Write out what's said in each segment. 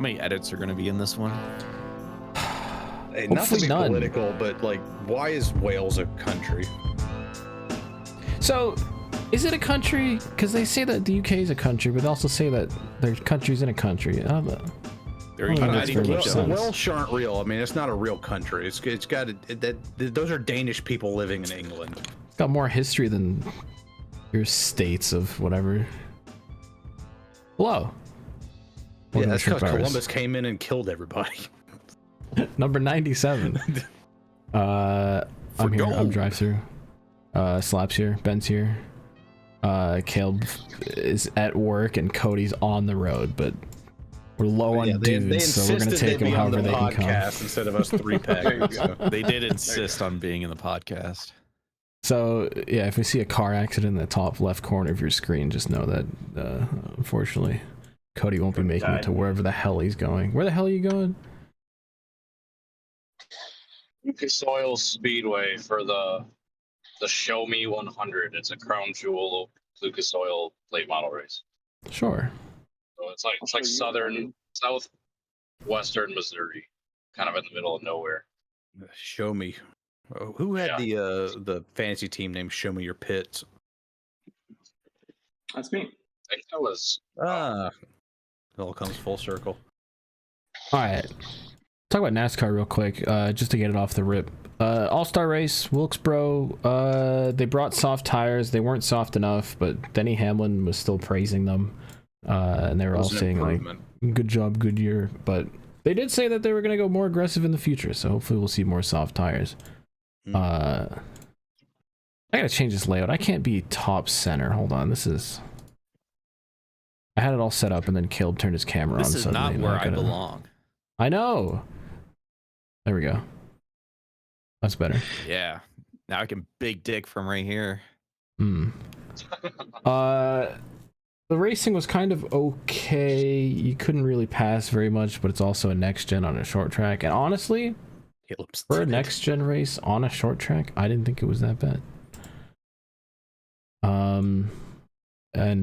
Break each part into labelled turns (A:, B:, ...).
A: How many edits are going to be in this one?
B: Hey, not to be
C: none.
B: political, but like, why is Wales a country?
C: So, is it a country? Because they say that the UK is a country, but they also say that there's countries in a country. I don't know.
A: They're
C: I don't know
A: United
C: if that's very
A: Kingdom.
C: much
B: The Welsh aren't real. I mean, it's not a real country. It's got those are Danish people living in England.
C: It's got more history than your states of whatever. Hello.
B: Yeah,
C: Welcome to
B: that's
C: Shrimp
B: because
C: Hours.
B: Columbus came in and killed everybody.
C: Number 97. I'm here.
A: gold.
C: I'm drive through. Slap's here. Ben's here. Caleb is at work and Cody's on the road, but we're low on dudes, so we're gonna take them however they can come.
B: Instead of us three packs.
A: They did insist on being in the podcast.
C: So yeah, if we see a car accident in the top left corner of your screen, just know that unfortunately Cody won't be making it to wherever the hell he's going. Where the hell are you going?
D: Lucas Oil Speedway for the Show Me 100. It's a crown jewel Lucas Oil late model race.
C: Sure.
D: So it's like southwestern Missouri, kind of in the middle of nowhere.
B: Show me. Oh, who had the fantasy team named Show Me Your Pits?
E: That's me.
D: I think that was
B: It all comes full circle.
C: All right. Talk about NASCAR real quick, just to get it off the rip. All-Star race, Wilkesboro. They brought soft tires. They weren't soft enough, but Denny Hamlin was still praising them, and they were all saying like, "Good job, Goodyear." But they did say that they were going to go more aggressive in the future, so hopefully we'll see more soft tires. I gotta change this layout. I can't be top center. Hold on, this is. I had it all set up, and then Caleb turned his camera on.
A: This is
C: suddenly,
A: not
C: and
A: where I
C: gotta-
A: belong.
C: I know. There we go. That's better.
A: Yeah. Now I can big dick from right here.
C: The racing was kind of okay. You couldn't really pass very much, but it's also a next gen on a short track. And honestly,
B: Caleb's
C: for a next gen race on a short track, I didn't think it was that bad. And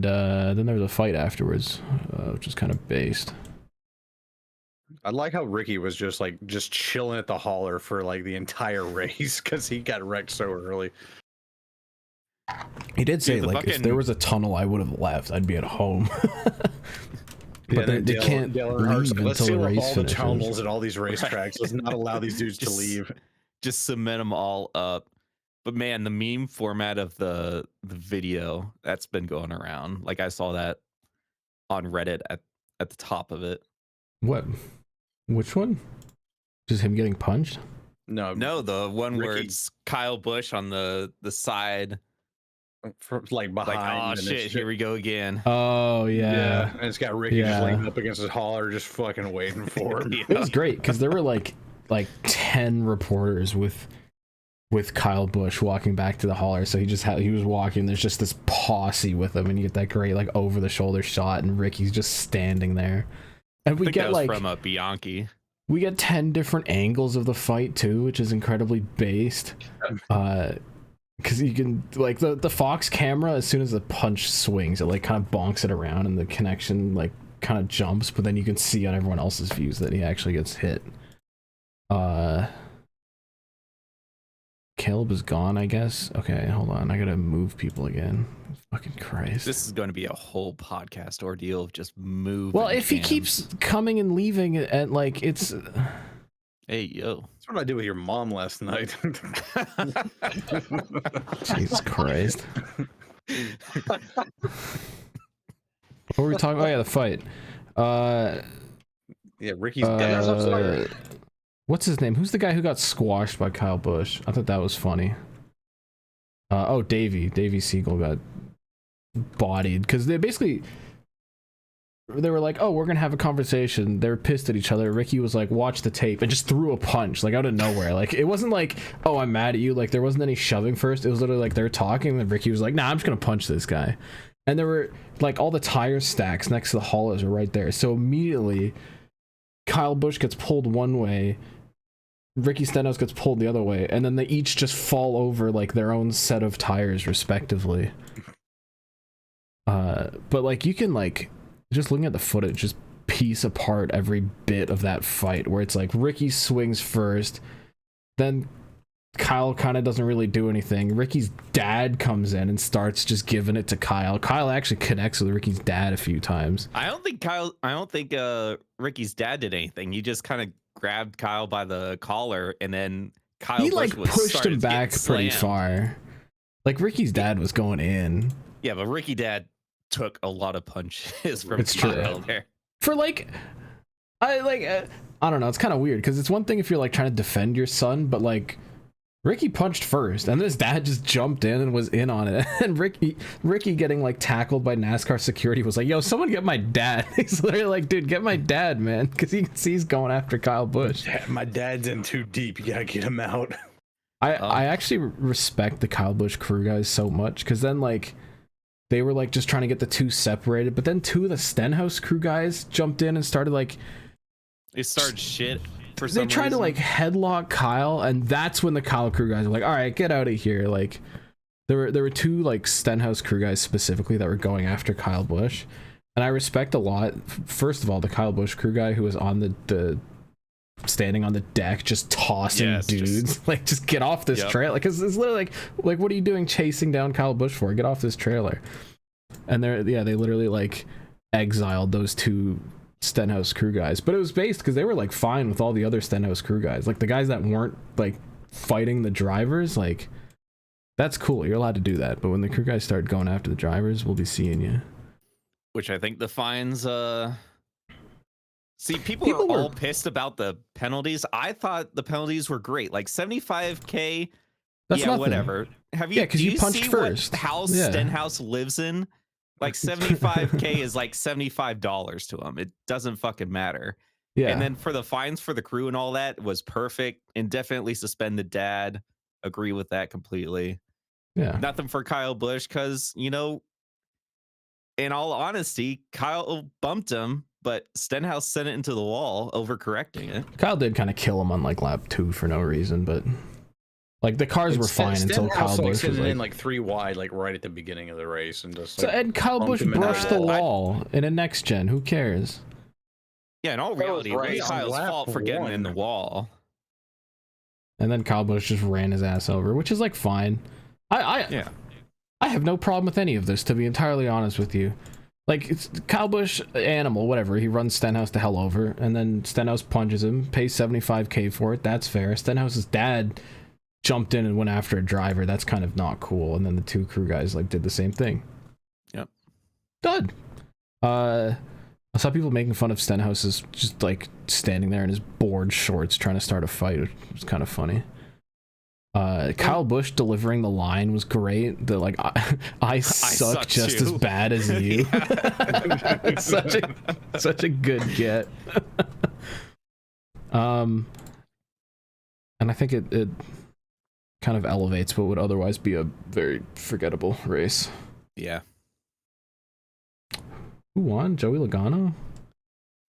C: then there was a fight afterwards, which was kind of based.
B: I like how Ricky was just chilling at the hauler for like the entire race because he got wrecked so early.
C: He did say,
A: Dude, the
C: like, if
A: fucking-
C: there was a tunnel, I would have left. I'd be at home.
B: Yeah,
C: But they can't leave
B: Let's
C: until the
B: seal up
C: race
B: all the
C: finishes.
B: tunnels at all these racetracks. Let's not allow these dudes to
A: Just-
B: leave.
A: Just cement them all up. But man, the meme format of the video that's been going around. Like I saw that on Reddit at the top of it.
C: What? Which one? Just him getting punched?
B: No,
A: No, the one where
B: Ricky-
A: it's Kyle Busch on the side,
B: from, like behind.
A: like, oh
B: and
A: shit,
B: it's
A: here we go again.
C: Oh yeah.
B: and it's got Ricky just
C: Yeah.
B: leaning up against his hauler, just fucking waiting for him.
C: It was great because there were like 10 reporters with Kyle Busch walking back to the hauler. So he was walking. There's just this posse with him, and you get that great like over the shoulder shot, and Ricky's just standing there. And
A: I
C: we
A: think
C: get
A: that was
C: like
A: from Bianchi.
C: we get 10 different angles of the fight too, which is incredibly based. Because you can like the Fox camera, as soon as the punch swings, it like kind of bonks it around, and the connection like kind of jumps, but then you can see on everyone else's views that he actually gets hit. Caleb is gone, I guess. Okay, hold on. I gotta move people again. Fucking Christ.
A: This is going to be a whole podcast ordeal of just moving.
C: Well, if he
A: cams.
C: keeps coming and leaving, and like it's.
A: Hey, yo.
B: That's what I did with your mom last night.
C: Jesus Christ. What were we talking about? Oh, yeah, the fight.
B: Yeah, Ricky's
C: What's his name? Who's the guy who got squashed by Kyle Busch? I thought that was funny. Oh, Davey Siegel got bodied because they were like, oh, we're gonna have a conversation. They were pissed at each other. Ricky was like, watch the tape, and just threw a punch like out of nowhere. Like it wasn't like, oh, I'm mad at you. Like there wasn't any shoving first. It was literally like they're talking, and Ricky was like, nah, I'm just gonna punch this guy. And there were like all the tire stacks next to the haulers were right there. So immediately Kyle Busch gets pulled one way, Ricky Stenhouse gets pulled the other way, and then they each just fall over like their own set of tires respectively. But like you can like just looking at the footage, just piece apart every bit of that fight, where it's like Ricky swings first, then Kyle kind of doesn't really do anything. Ricky's dad comes in and starts just giving it to Kyle. Kyle actually connects with Ricky's dad a few times.
A: I don't think Ricky's dad did anything. He just kind of grabbed Kyle by the collar, and then Kyle
C: He
A: Busch
C: like pushed him back pretty far. Like Ricky's dad was going in.
A: Yeah, but Ricky dad took a lot of punches from
C: It's true.
A: Kyle there.
C: For like, I don't know. It's kind of weird because it's one thing if you're like trying to defend your son, but like Ricky punched first, and then his dad just jumped in and was in on it. And Ricky getting like tackled by NASCAR security was like, "Yo, someone get my dad." He's literally like, "Dude, get my dad, man," because he can see he's going after Kyle Busch.
B: My dad's in too deep. You gotta get him out.
C: I actually respect the Kyle Busch crew guys so much, because then like they were like just trying to get the two separated, but then two of the Stenhouse crew guys jumped in and started like
A: They started shit.
C: They tried to like headlock Kyle, and that's when the Kyle crew guys were like, "All right, get out of here!" Like there were two like Stenhouse crew guys specifically that were going after Kyle Busch, and I respect a lot. First of all, the Kyle Busch crew guy who was on the standing on the deck just tossing dudes, like just get off this trailer, because it's literally like what are you doing chasing down Kyle Busch for? Get off this trailer. And they literally like exiled those two Stenhouse crew guys, but it was based because they were like fine with all the other Stenhouse crew guys, like the guys that weren't like fighting the drivers. Like that's cool, you're allowed to do that, but when the crew guys start going after the drivers, we'll be seeing you.
A: Which I think the fines see, people were all pissed about the penalties. I thought the penalties were great, like 75K.
C: That's nothing.
A: Whatever. Have you?
C: Yeah, because you punched first.
A: What house Stenhouse lives in? Like 75K is like $75 to him. It doesn't fucking matter.
C: Yeah.
A: And then for the fines for the crew and all that was perfect. And definitely suspend the dad. Agree with that completely.
C: Yeah.
A: Nothing for Kyle Busch because, you know, in all honesty, Kyle bumped him, but Stenhouse sent it into the wall, overcorrecting it.
C: Kyle did kind of kill him on like lap 2 for no reason, but like the cars were fine until Kyle Busch was
B: in like 3 wide, like right at the beginning of the race, and just like,
C: and Kyle Busch brushed the wall in a next gen. Who cares?
A: Yeah, in all reality, it was Kyle's fault for getting in the wall.
C: And then Kyle Busch just ran his ass over, which is like fine. I have no problem with any of this, to be entirely honest with you. Like, it's Kyle Busch, animal, whatever. He runs Stenhouse the hell over, and then Stenhouse punches him, pays 75K for it. That's fair. Stenhouse's dad jumped in and went after a driver. That's kind of not cool. And then the two crew guys like did the same thing.
A: Yep.
C: Done. I saw people making fun of Stenhouse's just like standing there in his board shorts trying to start a fight. It was kind of funny. Kyle Busch delivering the line was great. The like I suck just as bad as you. such a good get. And I think it kind of elevates what would otherwise be a very forgettable race.
A: Yeah.
C: Who won? Joey Logano?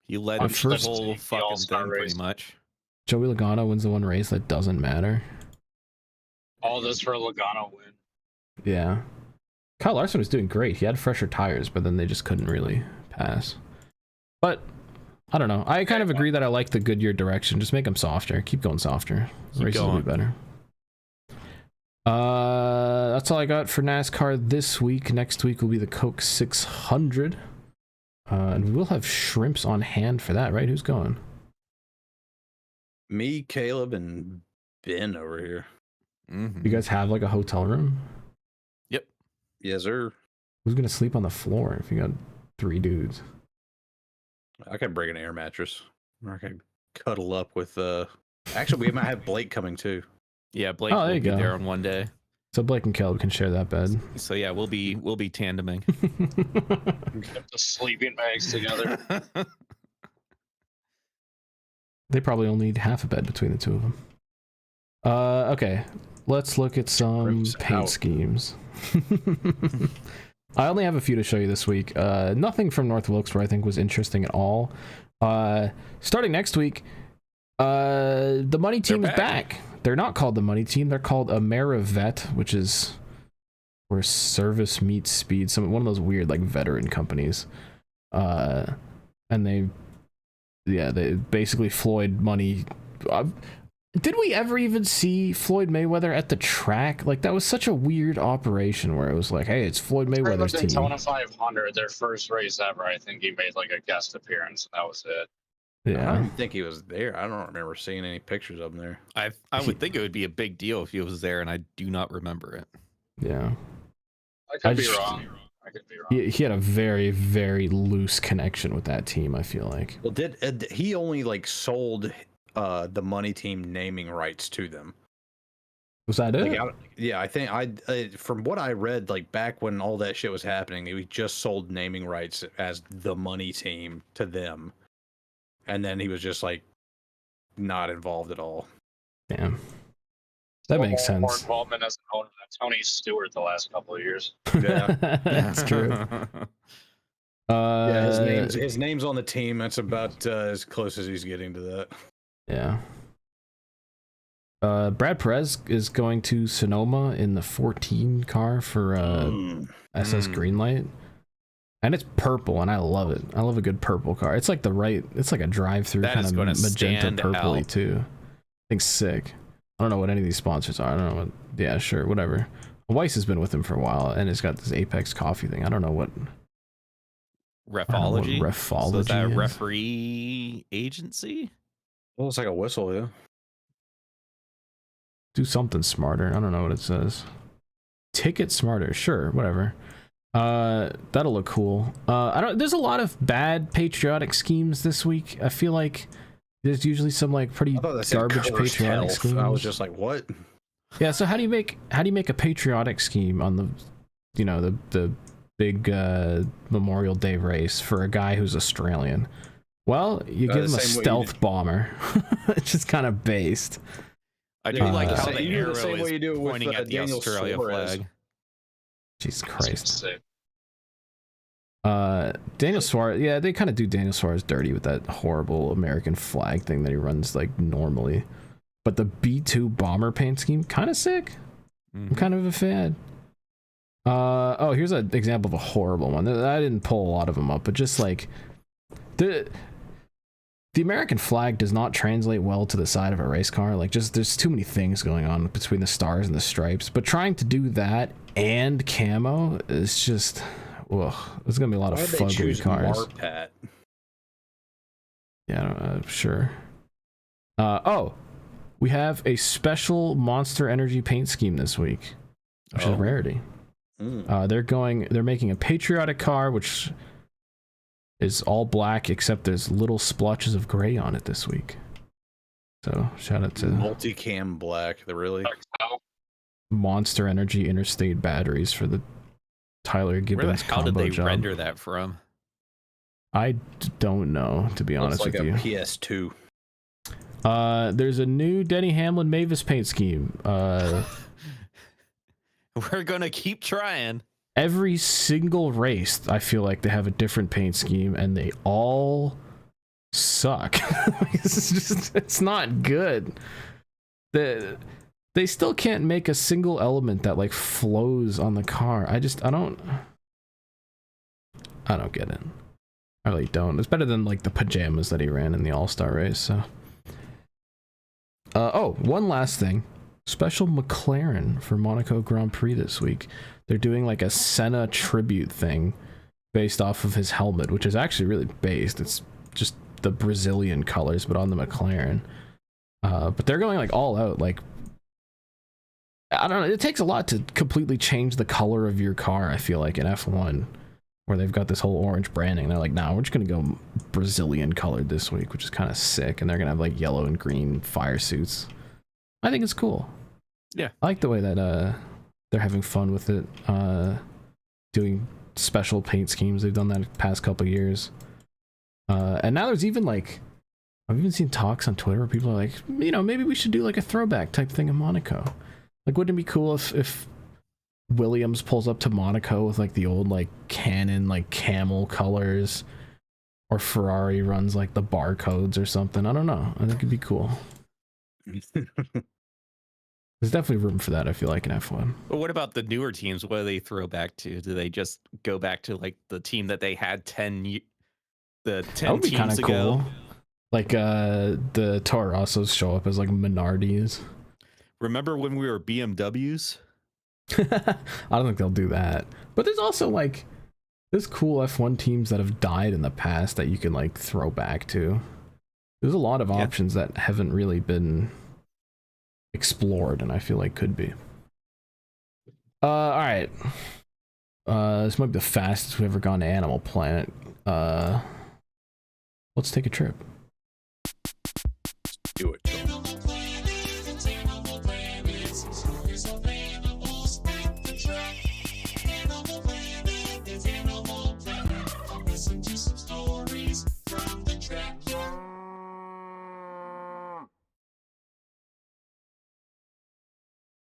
A: He led the whole fucking thing pretty much.
C: Joey Logano wins the one race that doesn't matter.
D: All this for a Logano win.
C: Yeah. Kyle Larson was doing great. He had fresher tires, but then they just couldn't really pass. But I don't know. I kind of agree that I like the Goodyear direction. Just make them softer. Keep going softer. Races will be better. That's all I got for NASCAR this week. Next week will be the Coke 600. And we'll have shrimps on hand for that, right? Who's going?
B: Me, Caleb, and Ben over here.
A: Mm-hmm.
C: You guys have like a hotel room?
A: Yep.
B: Yes, sir.
C: Who's gonna sleep on the floor if you got 3 dudes?
B: I could bring an air mattress. Or I could cuddle up with actually we might have Blake coming too.
A: Yeah, Blake will be there on one day.
C: So Blake and Caleb can share that bed.
A: So yeah, we'll be tandeming.
D: Get the sleeping bags together.
C: They probably only need half a bed between the two of them. Okay, let's look at some paint schemes. I only have a few to show you this week. Nothing from North Wilkesboro I think was interesting at all. Starting next week, the money team is back. They're not called the money team. They're called AmeriVet, which is where service meets speed. One of those weird like veteran companies. And they yeah, they basically Floyd money. Did we ever even see Floyd Mayweather at the track? Like, that was such a weird operation where it was like, hey, it's Floyd Mayweather's team.
D: Daytona 500, their first race ever. I think he made like a guest appearance, and that was it.
B: I
C: Yeah,
B: don't think he was there. I don't remember seeing any pictures of him there.
A: I would think it would be a big deal if he was there, and I do not remember it.
C: yeah.
D: I could be wrong. I could be wrong.
C: He had a very, very loose connection with that team, I feel like.
B: Well, did he only like sold the money team naming rights to them?
C: Was that it?
B: Like, yeah, I think from what I read, like back when all that shit was happening, he just sold naming rights as the money team to them, and then he was just like not involved at all.
C: Damn. That makes sense.
D: More involvement as an owner than Tony Stewart the last couple of years.
B: Yeah,
C: That's true.
B: yeah, his name's on the team. That's about as close as he's getting to that.
C: Yeah. Brad Perez is going to Sonoma in the 14 car for SS Greenlight. And it's purple, and I love it. I love a good purple car. It's like it's like a drive-through kind of magenta purpley too. I think sick. I don't know what any of these sponsors are. I don't know what. Yeah, sure, whatever. Weiss has been with him for a while, and it's got this Apex coffee thing. I don't know what.
A: Refology.
C: Refology.
A: So is that a referee agency?
B: Well, it's like a whistle, yeah.
C: Do something smarter. I don't know what it says. Ticket smarter. Sure, whatever. That'll look cool. There's a lot of bad patriotic schemes this week. I feel like there's usually some like pretty garbage patriotic schemes.
B: I was just like, what?
C: Yeah, so how do you make a patriotic scheme on the the big Memorial Day race for a guy who's Australian? Well, you give him a stealth bomber. It's just kind of based.
A: I do like how the
B: you do
A: arrow
B: the same way you do
A: is
B: it with
A: pointing at the
B: Daniel
A: Australia
B: Suarez.
A: flag.
C: Jesus Christ. Daniel Suarez, yeah, they kind of do Daniel Suarez dirty with that horrible American flag thing that he runs like normally. But the B2 bomber paint scheme, kind of sick. I'm kind of a fan. Oh, here's an example of a horrible one. I didn't pull a lot of them up, but just like the American flag does not translate well to the side of a race car. Like, just there's too many things going on between the stars and the stripes. But trying to do that and camo is just, ugh. There's gonna be a lot of fugly cars.
B: Marpat?
C: Yeah, sure. Oh, we have a special Monster Energy paint scheme this week, which is a rarity. They're making a patriotic car, which is all black except there's little splotches of gray on it this week. So shout out to
B: multicam black. They're really
C: Monster Energy interstate batteries for the Tyler Gibbons
A: How did
C: combo
A: they
C: job.
A: render that from?
C: I don't know, to be honest
B: like
C: with you.
B: PS2.
C: There's a new Denny Hamlin Mavis paint scheme.
A: We're gonna keep trying.
C: Every single race, I feel like they have a different paint scheme, and they all suck. It's not good. They still can't make a single element that like flows on the car. I don't get it. I really don't. It's better than like the pajamas that he ran in the All-Star race. So, one last thing. Special McLaren for Monaco Grand Prix this week. They're doing like a Senna tribute thing based off of his helmet, which is actually really based. It's just the Brazilian colors, but on the McLaren. But they're going like all out. Like, I don't know. It takes a lot to completely change the color of your car, I feel like, in F1, where they've got this whole orange branding. They're like, nah, we're just going to go Brazilian colored this week, which is kind of sick. And they're going to have like yellow and green fire suits. I think it's cool.
A: Yeah.
C: I like the way that they're having fun with it, doing special paint schemes. They've done that the past couple of years. And now there's even like, I've even seen talks on Twitter where people are like, maybe we should do like a throwback type thing in Monaco. Like, wouldn't it be cool if Williams pulls up to Monaco with like the old like Canon like camel colors, or Ferrari runs like the barcodes or something? I don't know. I think it'd be cool. There's definitely room for that, I feel like, in F1.
A: But what about the newer teams? What do they throw back to? Do they just go back to like the team that they had 10
C: that would be
A: teams ago?
C: Cool. Like the Torossos show up as like Minardies.
A: Remember when we were BMWs?
C: I don't think they'll do that. But there's also like there's cool F1 teams that have died in the past that you can like throw back to. There's a lot of options that haven't really been explored, and I feel like could be. All right. This might be the fastest we've ever gone to Animal Planet. Let's take a trip.
B: Do it.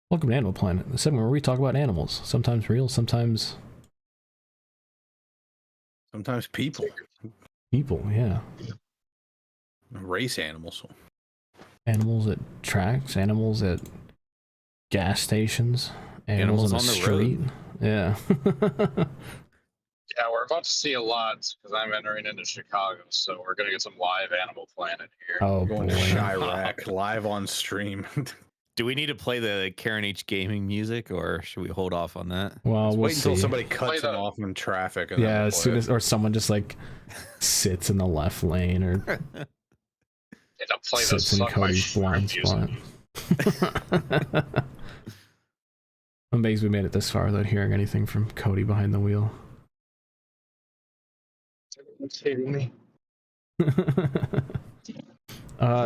C: Welcome to Animal Planet, the segment where we talk about animals. Sometimes real, sometimes
B: people.
C: People, yeah.
B: Race animals.
C: Animals at tracks, animals at gas stations, animals on the street.
A: road.
C: Yeah.
D: Yeah, we're about to see a lot because I'm entering into Chicago, so we're gonna get some live Animal Planet here.
C: Oh
B: Going
C: boy.
B: to Chirac live on stream.
A: Do we need to play the Karen H gaming music, or should we hold off on that?
C: Well, we'll
B: Wait until
C: see.
B: somebody cuts
D: Play
B: him
D: the-
B: off in traffic. And then
C: Yeah,
B: we'll
C: as
B: play
C: soon
B: it.
C: as or someone just like sits in the left lane or
D: And I'll play the
C: sits in
D: Suck My
C: Cody's
D: Shrimp
C: blind
D: music.
C: spot. I'm amazed we made it this far without hearing anything from Cody behind the wheel.
D: Kidding me?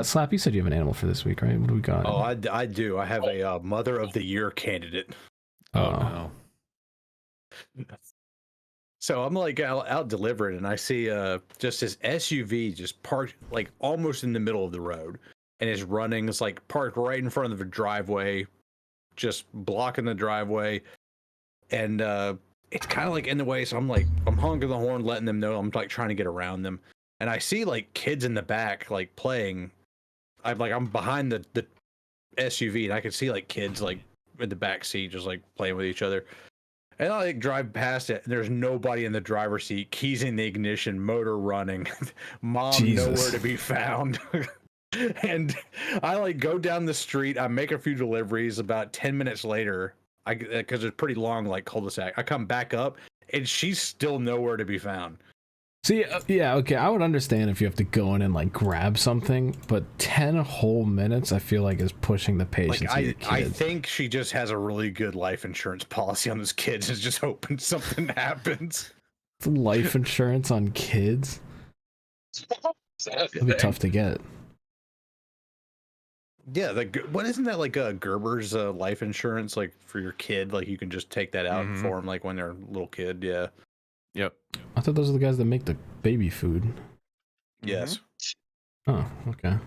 C: Slap, you said you have an animal for this week, right? What do we got?
B: Oh, I do. I have a Mother of the Year candidate.
A: Oh no.
B: So I'm like out delivering, and I see just this SUV just parked like almost in the middle of the road, and is running. It's like parked right in front of the driveway, just blocking the driveway, and it's kind of like in the way. So I'm honking the horn, letting them know I'm like trying to get around them, and I see like kids in the back like playing. I'm behind the SUV, and I can see like kids like in the back seat just like playing with each other. And I like drive past it, and there's nobody in the driver's seat. Keys in the ignition, motor running, mom
C: Jesus.
B: nowhere to be found. And I like go down the street. I make a few deliveries. About 10 minutes later, because it's pretty long, like cul-de-sac. I come back up, and she's still nowhere to be found.
C: See, yeah, okay, I would understand if you have to go in and like grab something, but 10 whole minutes I feel like is pushing the patience of your
B: I
C: kids.
B: think she just has a really good life insurance policy on those kids, and is just hoping something happens.
C: Life insurance on kids?
D: Is that a
C: It'd be
D: thing?
C: tough to get.
B: Yeah, what isn't that like Gerber's life insurance like for your kid? Like you can just take that out
A: Mhm.
B: for them like when they're a little kid. Yeah.
A: Yep.
C: I thought those are the guys that make the baby food.
B: Yes.
C: Oh, okay.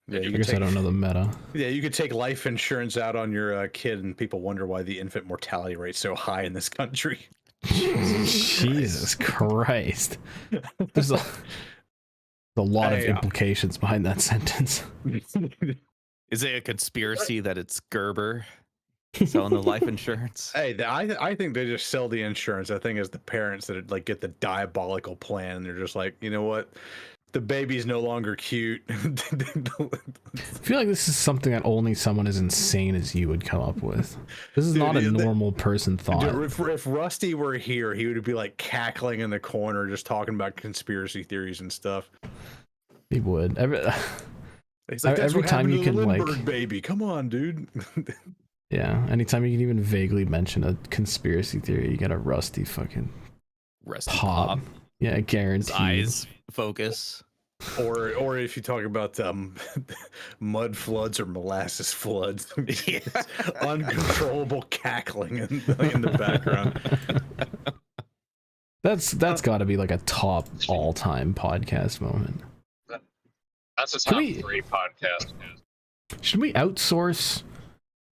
B: Yeah,
C: I
B: you
C: guess I
B: could
C: don't know the meta.
B: yeah, you could take life insurance out on your kid, and people wonder why the infant mortality rate's so high in this country.
C: Jesus Christ. There's a lot of
B: Hey,
C: implications behind that sentence.
A: Is it a conspiracy that it's Gerber selling the life insurance?
B: Hey, I think they just sell the insurance. I think it's the parents that like get the diabolical plan, and they're just like, you know what, the baby's no longer cute.
C: I feel like this is something that only someone as insane as you would come up with. This is
B: Dude,
C: not a
B: yeah,
C: normal person thought.
B: Dude, if Rusty were here, he would be like cackling in the corner, just talking about conspiracy theories and stuff.
C: He would.
B: He's like, that's
C: Every
B: what
C: time
B: happened
C: you
B: to the
C: can, like-
B: Lindbergh baby. Come on, dude.
C: Yeah, anytime you can even vaguely mention a conspiracy theory, you get a Rusty fucking
A: Rusty
C: pop.
A: Pop.
C: Yeah,
A: His
C: guaranteed.
A: eyes focus.
B: or if you talk about mud floods or molasses floods,
A: Yeah.
B: uncontrollable cackling in the background.
C: That's got to be like a top all-time podcast moment.
D: That's a
C: Can
D: top
C: we-
D: 3 podcast.
C: Should we outsource?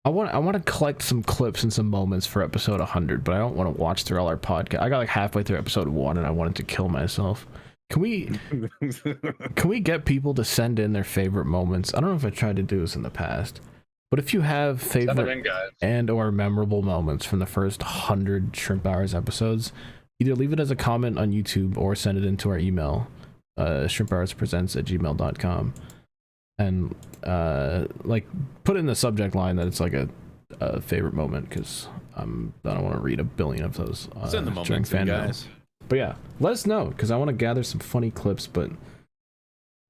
C: I want to collect some clips and some moments for episode 100, but I don't want to watch through all our podcast. I got like halfway through episode 1 and I wanted to kill myself. Can we get people to send in their favorite moments? I don't know if I tried to do this in the past, but if you have
D: Send them
C: favorite
D: in, guys.
C: and or memorable moments from the first 100 Shrimp Hours episodes, either leave it as a comment on YouTube or send it into our email. ShrimpHoursPresents@gmail.com, and like put in the subject line that it's like a favorite moment, because I don't want to read a billion of those
A: Send the
C: during
A: moments in,
C: fan mail.
A: guys.
C: But yeah, let us know, because I want to gather some funny clips, but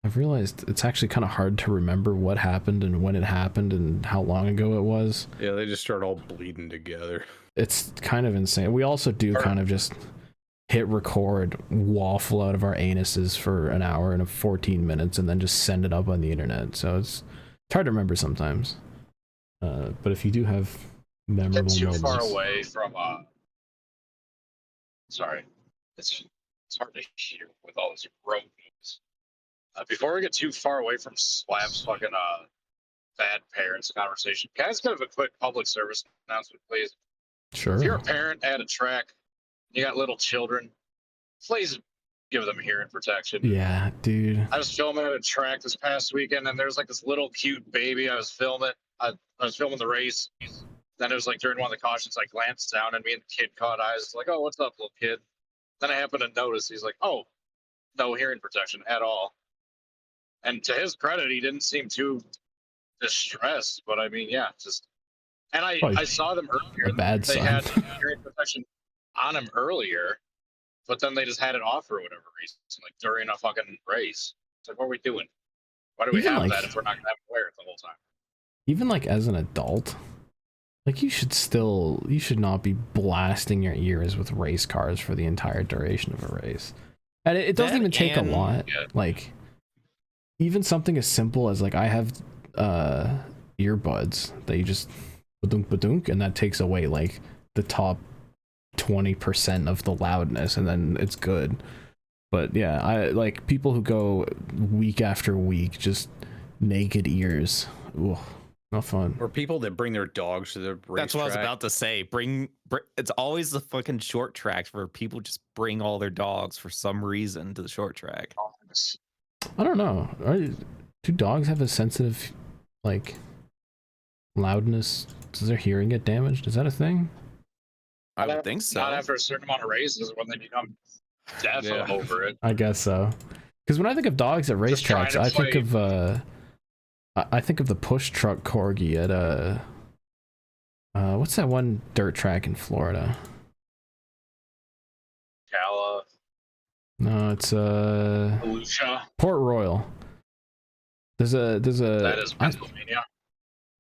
C: I've realized it's actually kind of hard to remember what happened and when it happened and how long ago it was.
B: Yeah, they just start all bleeding together.
C: It's kind of insane. We also do kind of just hit record, waffle out of our anuses for an hour and 14 minutes, and then just send it up on the internet. So it's hard to remember sometimes. But if you do have memorable
D: Get too
C: moments,
D: far away from sorry, it's hard to hear with all this road news. Before we get too far away from Slap's fucking bad parents conversation, can I just give a quick public service announcement, please?
C: sure.
D: If you're a parent at a track, you got little children, please give them hearing protection.
C: Yeah, dude.
D: I was filming at a track this past weekend, and there's like this little cute baby. I was filming the race. Then it was like during one of the cautions, I glanced down, and me and the kid caught eyes. Like, oh, what's up, little kid? Then I happened to notice he's like, oh, no hearing protection at all. And to his credit, he didn't seem too distressed. But I mean, yeah, just. And I saw them earlier.
C: A bad
D: they
C: son.
D: had hearing protection on him earlier, but then they just had it off for whatever reason, like during a fucking race. It's like, what are we doing? Why do we
C: Even
D: have
C: like-
D: that if we're not gonna have it wear it the whole time?
C: Even like as an adult, like you should not be blasting your ears with race cars for the entire duration of a race. And it doesn't
A: That
C: even take a
A: and-
C: lot.
D: yeah.
C: Like even something as simple as like I have earbuds that you just ba-dunk ba-dunk, and that takes away like the top 20% of the loudness, and then it's good. But yeah, I like people who go week after week just naked ears. Ooh, not fun.
B: Or people that bring their dogs to the racetrack.
A: That's what I was about to say. Bring it's always the fucking short tracks where people just bring all their dogs for some reason to the short track.
C: I don't know. Do dogs have a sensitive, like, loudness? Does their hearing get damaged? Is that a thing?
A: I would think so.
D: Not after a certain amount of races when they become deaf
B: Yeah.
D: over it.
C: I guess so. Because when I think of dogs at
D: Just trying
C: racetracks,
D: to
C: I think
D: play-
C: of I think of the push truck corgi at what's that one dirt track in Florida?
D: Cala,
C: No, it's
D: Volusia,
C: Port Royal. There's a
D: that is Pennsylvania.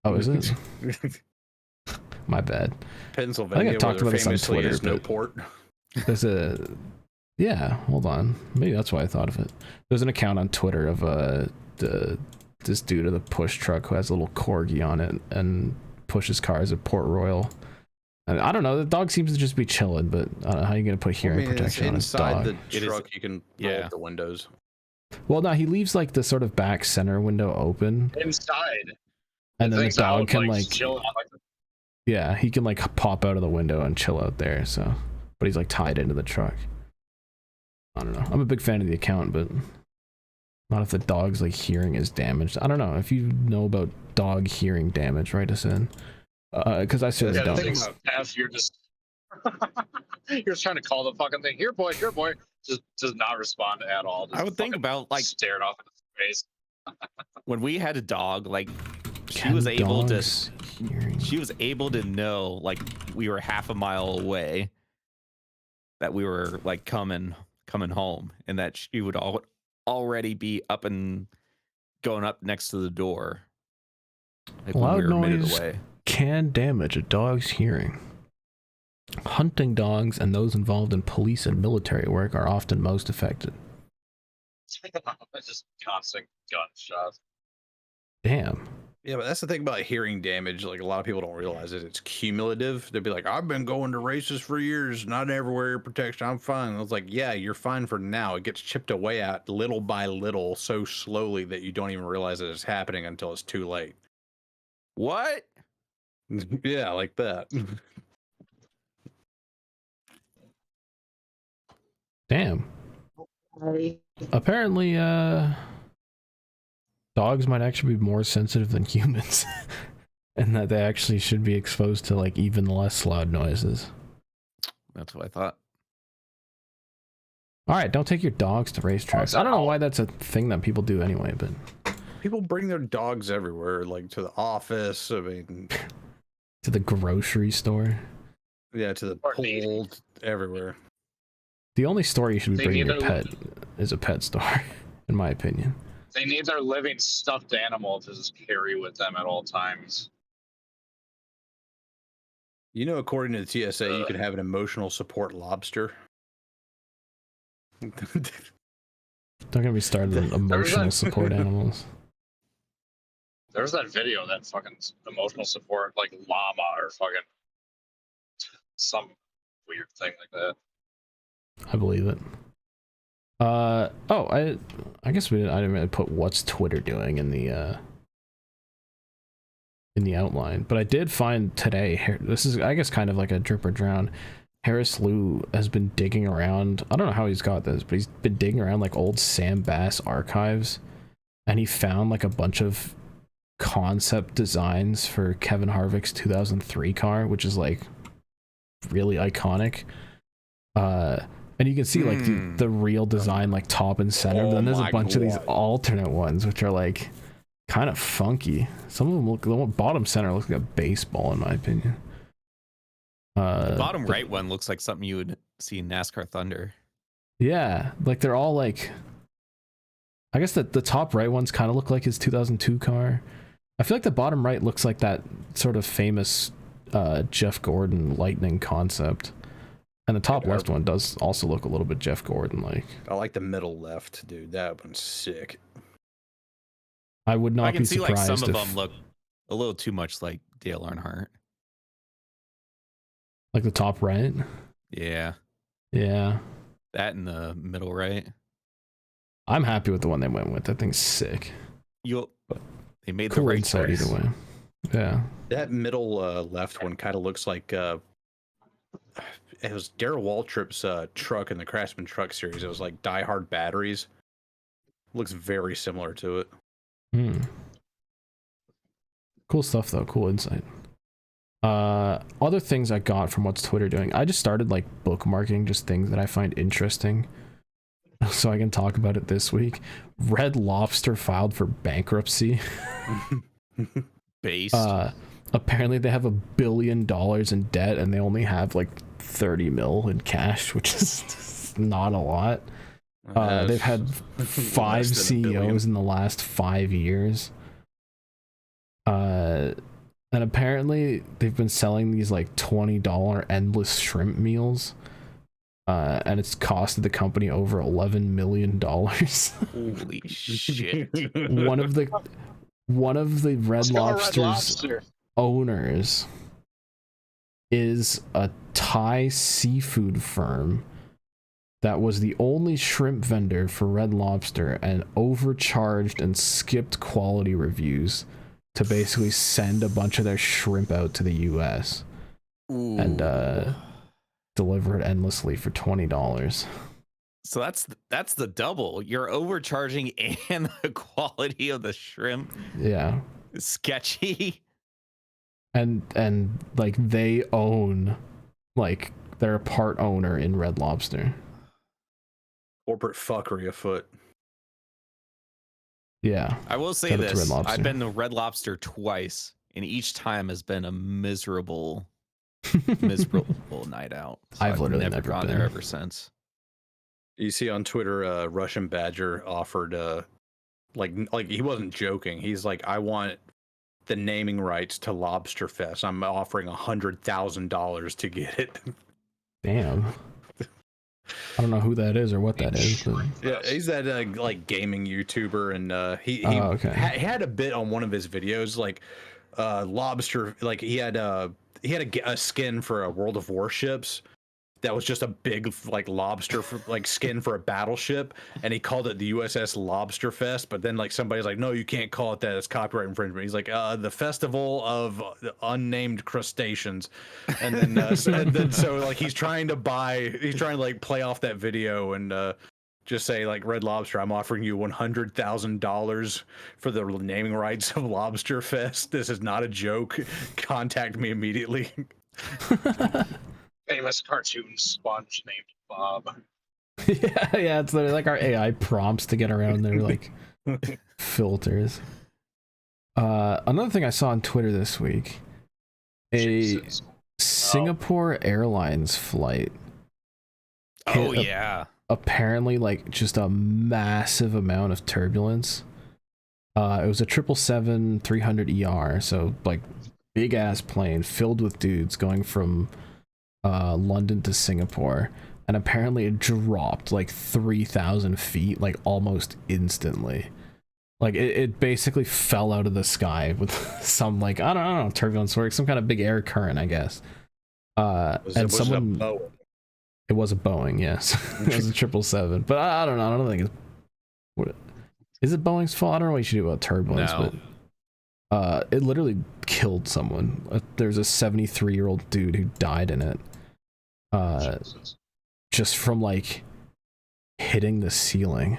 C: oh, is it? My bad.
B: Pennsylvania, where
C: talked
B: there
C: about this on
B: famously
C: Twitter,
B: is no
C: but-
B: port.
C: There's a yeah, hold on. Maybe that's why I thought of it. There's an account on Twitter of this dude of the push truck who has a little corgi on it and pushes cars at Port Royal. And I don't know, the dog seems to just be chilling, but I don't know how you gonna put hearing
B: it's
C: protection on a
B: inside
C: dog.
B: the
A: It is-
B: truck. You can roll
A: yeah.
B: up the windows.
C: Well, no, he leaves like the sort of back center window open,
D: Inside.
C: and then the
D: Things
C: dog
D: out,
C: can like
D: chill on like the
C: yeah, he can like pop out of the window and chill out there. So, but he's like tied into the truck. I don't know. I'm a big fan of the account, but not if the dog's like hearing is damaged. I don't know if you know about dog hearing damage. Write us in, because I certainly
D: yeah, the
C: don't.
D: thing about F, you're just you're just trying to call the fucking thing. Here, boy, just does not respond at all. Just
A: I would think
D: fucking
A: about like
D: stared off into space.
A: when we had a dog, like she
C: Can
A: was able to
C: dogs hearing-
A: she was able to know like we were half a mile away that we were like coming home, and that she would already be up and going up next to the door, like when we
C: Loud
A: were a minute
C: noise
A: away.
C: can damage a dog's hearing. Hunting dogs and those involved in police and military work are often most affected.
D: It's just constant gunshots.
C: Damn.
B: Yeah, but that's the thing about hearing damage. Like a lot of people don't realize it. It's cumulative. They'll be like, "I've been going to races for years, and I never wear ear protection. I'm fine." I was like, "Yeah, you're fine for now. It gets chipped away at little by little, so slowly that you don't even realize that it's happening until it's too late."
A: What?
B: Yeah, like that.
C: Damn. Apparently, dogs might actually be more sensitive than humans, and that they actually should be exposed to like even less loud noises.
A: That's what I thought.
C: All right, don't take your dogs to racetracks. I don't know why that's a thing that people do anyway, but
B: People bring their dogs everywhere, like to the office. I mean,
C: to the grocery store.
B: yeah, to the
D: Or
B: pool, everywhere.
C: The only store you should be
D: They
C: bringing
D: need
C: your
D: their-
C: pet is a pet store, in my opinion.
D: They need their living stuffed animal to just carry with them at all times.
B: You know, according to the TSA, you
D: Ugh.
B: can have an emotional support lobster.
C: Don't get me started on emotional support animals.
D: There's that video, that fucking emotional support, like llama or fucking some weird thing like that.
C: I believe it. Oh, I guess I didn't really put what's Twitter doing in the outline, but I did find today. This is, I guess, kind of like a drip or drown. Harris Liu has been digging around. I don't know how he's got this, but he's been digging around like old Sam Bass archives, and he found like a bunch of concept designs for Kevin Harvick's 2003 car, which is like really iconic. And you can see like the real design like top and center, but then there's a bunch of these alternate ones which are like kind of funky. Some of them look, the one bottom center looks like a baseball in my opinion.
A: The bottom right one looks like something you would see in NASCAR Thunder.
C: Yeah, like they're all like, I guess that the top right ones kind of look like his 2002 car. I feel like the bottom right looks like that sort of famous Jeff Gordon Lightning concept. And the top left one does also look a little bit Jeff Gordon like.
B: I like the middle left, dude. That one's sick.
C: I would not
A: I can
C: be
A: see
C: surprised
A: like some of
C: if,
A: them look a little too much like Dale Earnhardt.
C: like the top right.
A: Yeah,
C: Yeah,
A: that in the middle right.
C: I'm happy with the one they went with. That thing's sick.
A: They made the
C: Cool
A: right
C: insight
A: choice.
C: either way. Yeah.
B: That middle left one kind of looks like it was Darrell Waltrip's truck in the Craftsman Truck Series. It was like Die Hard batteries. Looks very similar to it.
C: Cool stuff though. Cool insight. Other things I got from what's Twitter doing. I just started like bookmarking just things that I find interesting, so I can talk about it this week. Red Lobster filed for bankruptcy.
A: Based.
C: Apparently they have $1 billion in debt and they only have like 30 mil in cash, which is not a lot. They've had 5 CEOs in the last 5 years. And apparently they've been selling these like $20 endless shrimp meals. And it's costed the company over $11 million.
A: Holy shit.
C: One of the Red
D: Let's go, Red
C: Lobster's
D: Lobster.
C: owners is a Thai seafood firm that was the only shrimp vendor for Red Lobster and overcharged and skipped quality reviews to basically send a bunch of their shrimp out to the US and deliver it endlessly for $20.
A: So that's the double. You're overcharging and the quality of the shrimp
C: Yeah.
A: is sketchy.
C: And like they own, like they're a part owner in Red Lobster.
B: Corporate fuckery afoot.
C: Yeah.
A: I will say
C: Shout out to Red
A: this.
C: Lobster.
A: I've been to Red Lobster twice, and each time has been a miserable night out. So
C: I've literally never
A: gone
C: been
A: there ever since.
B: You see on Twitter, Russian Badger offered like he wasn't joking. He's like, I want the naming rights to Lobster Fest. I'm offering $100,000 to get it.
C: Damn. I don't know who that is or what that is. But...
B: Yeah, he's that like gaming YouTuber, and he
C: okay.
B: had a bit on one of his videos, like lobster. Like he had a skin for a World of Warships that was just a big like lobster for, like skin for a battleship, and he called it the USS Lobster Fest. But then like somebody's like, no, you can't call it that. It's copyright infringement. He's like, the Festival of Unnamed Crustaceans, and then so like he's trying to like play off that video and just say like, Red Lobster, I'm offering you $100,000 for the naming rights of Lobster Fest. This is not a joke. Contact me immediately.
D: Famous cartoon sponge named Bob.
C: Yeah, it's literally like our AI prompts to get around their like filters. Another thing I saw on Twitter this week, a
D: Jesus.
C: Singapore Airlines flight
A: Oh
C: hit
A: yeah.
C: apparently like just a massive amount of turbulence. It was a 777-300ER, so like big ass plane filled with dudes going from London to Singapore, and apparently it dropped like 3,000 feet like almost instantly. Like it basically fell out of the sky with some like I don't know turbulence work, some kind of big air current, I guess. And someone, it was a Boeing, yes. It was a 777, but I don't know. I don't think it's what is it Boeing's fault. I don't know what you should do about turbulence,
A: No.
C: but it literally killed someone. There's a 73-year-old dude who died in it,
D: Jesus.
C: just from like hitting the ceiling.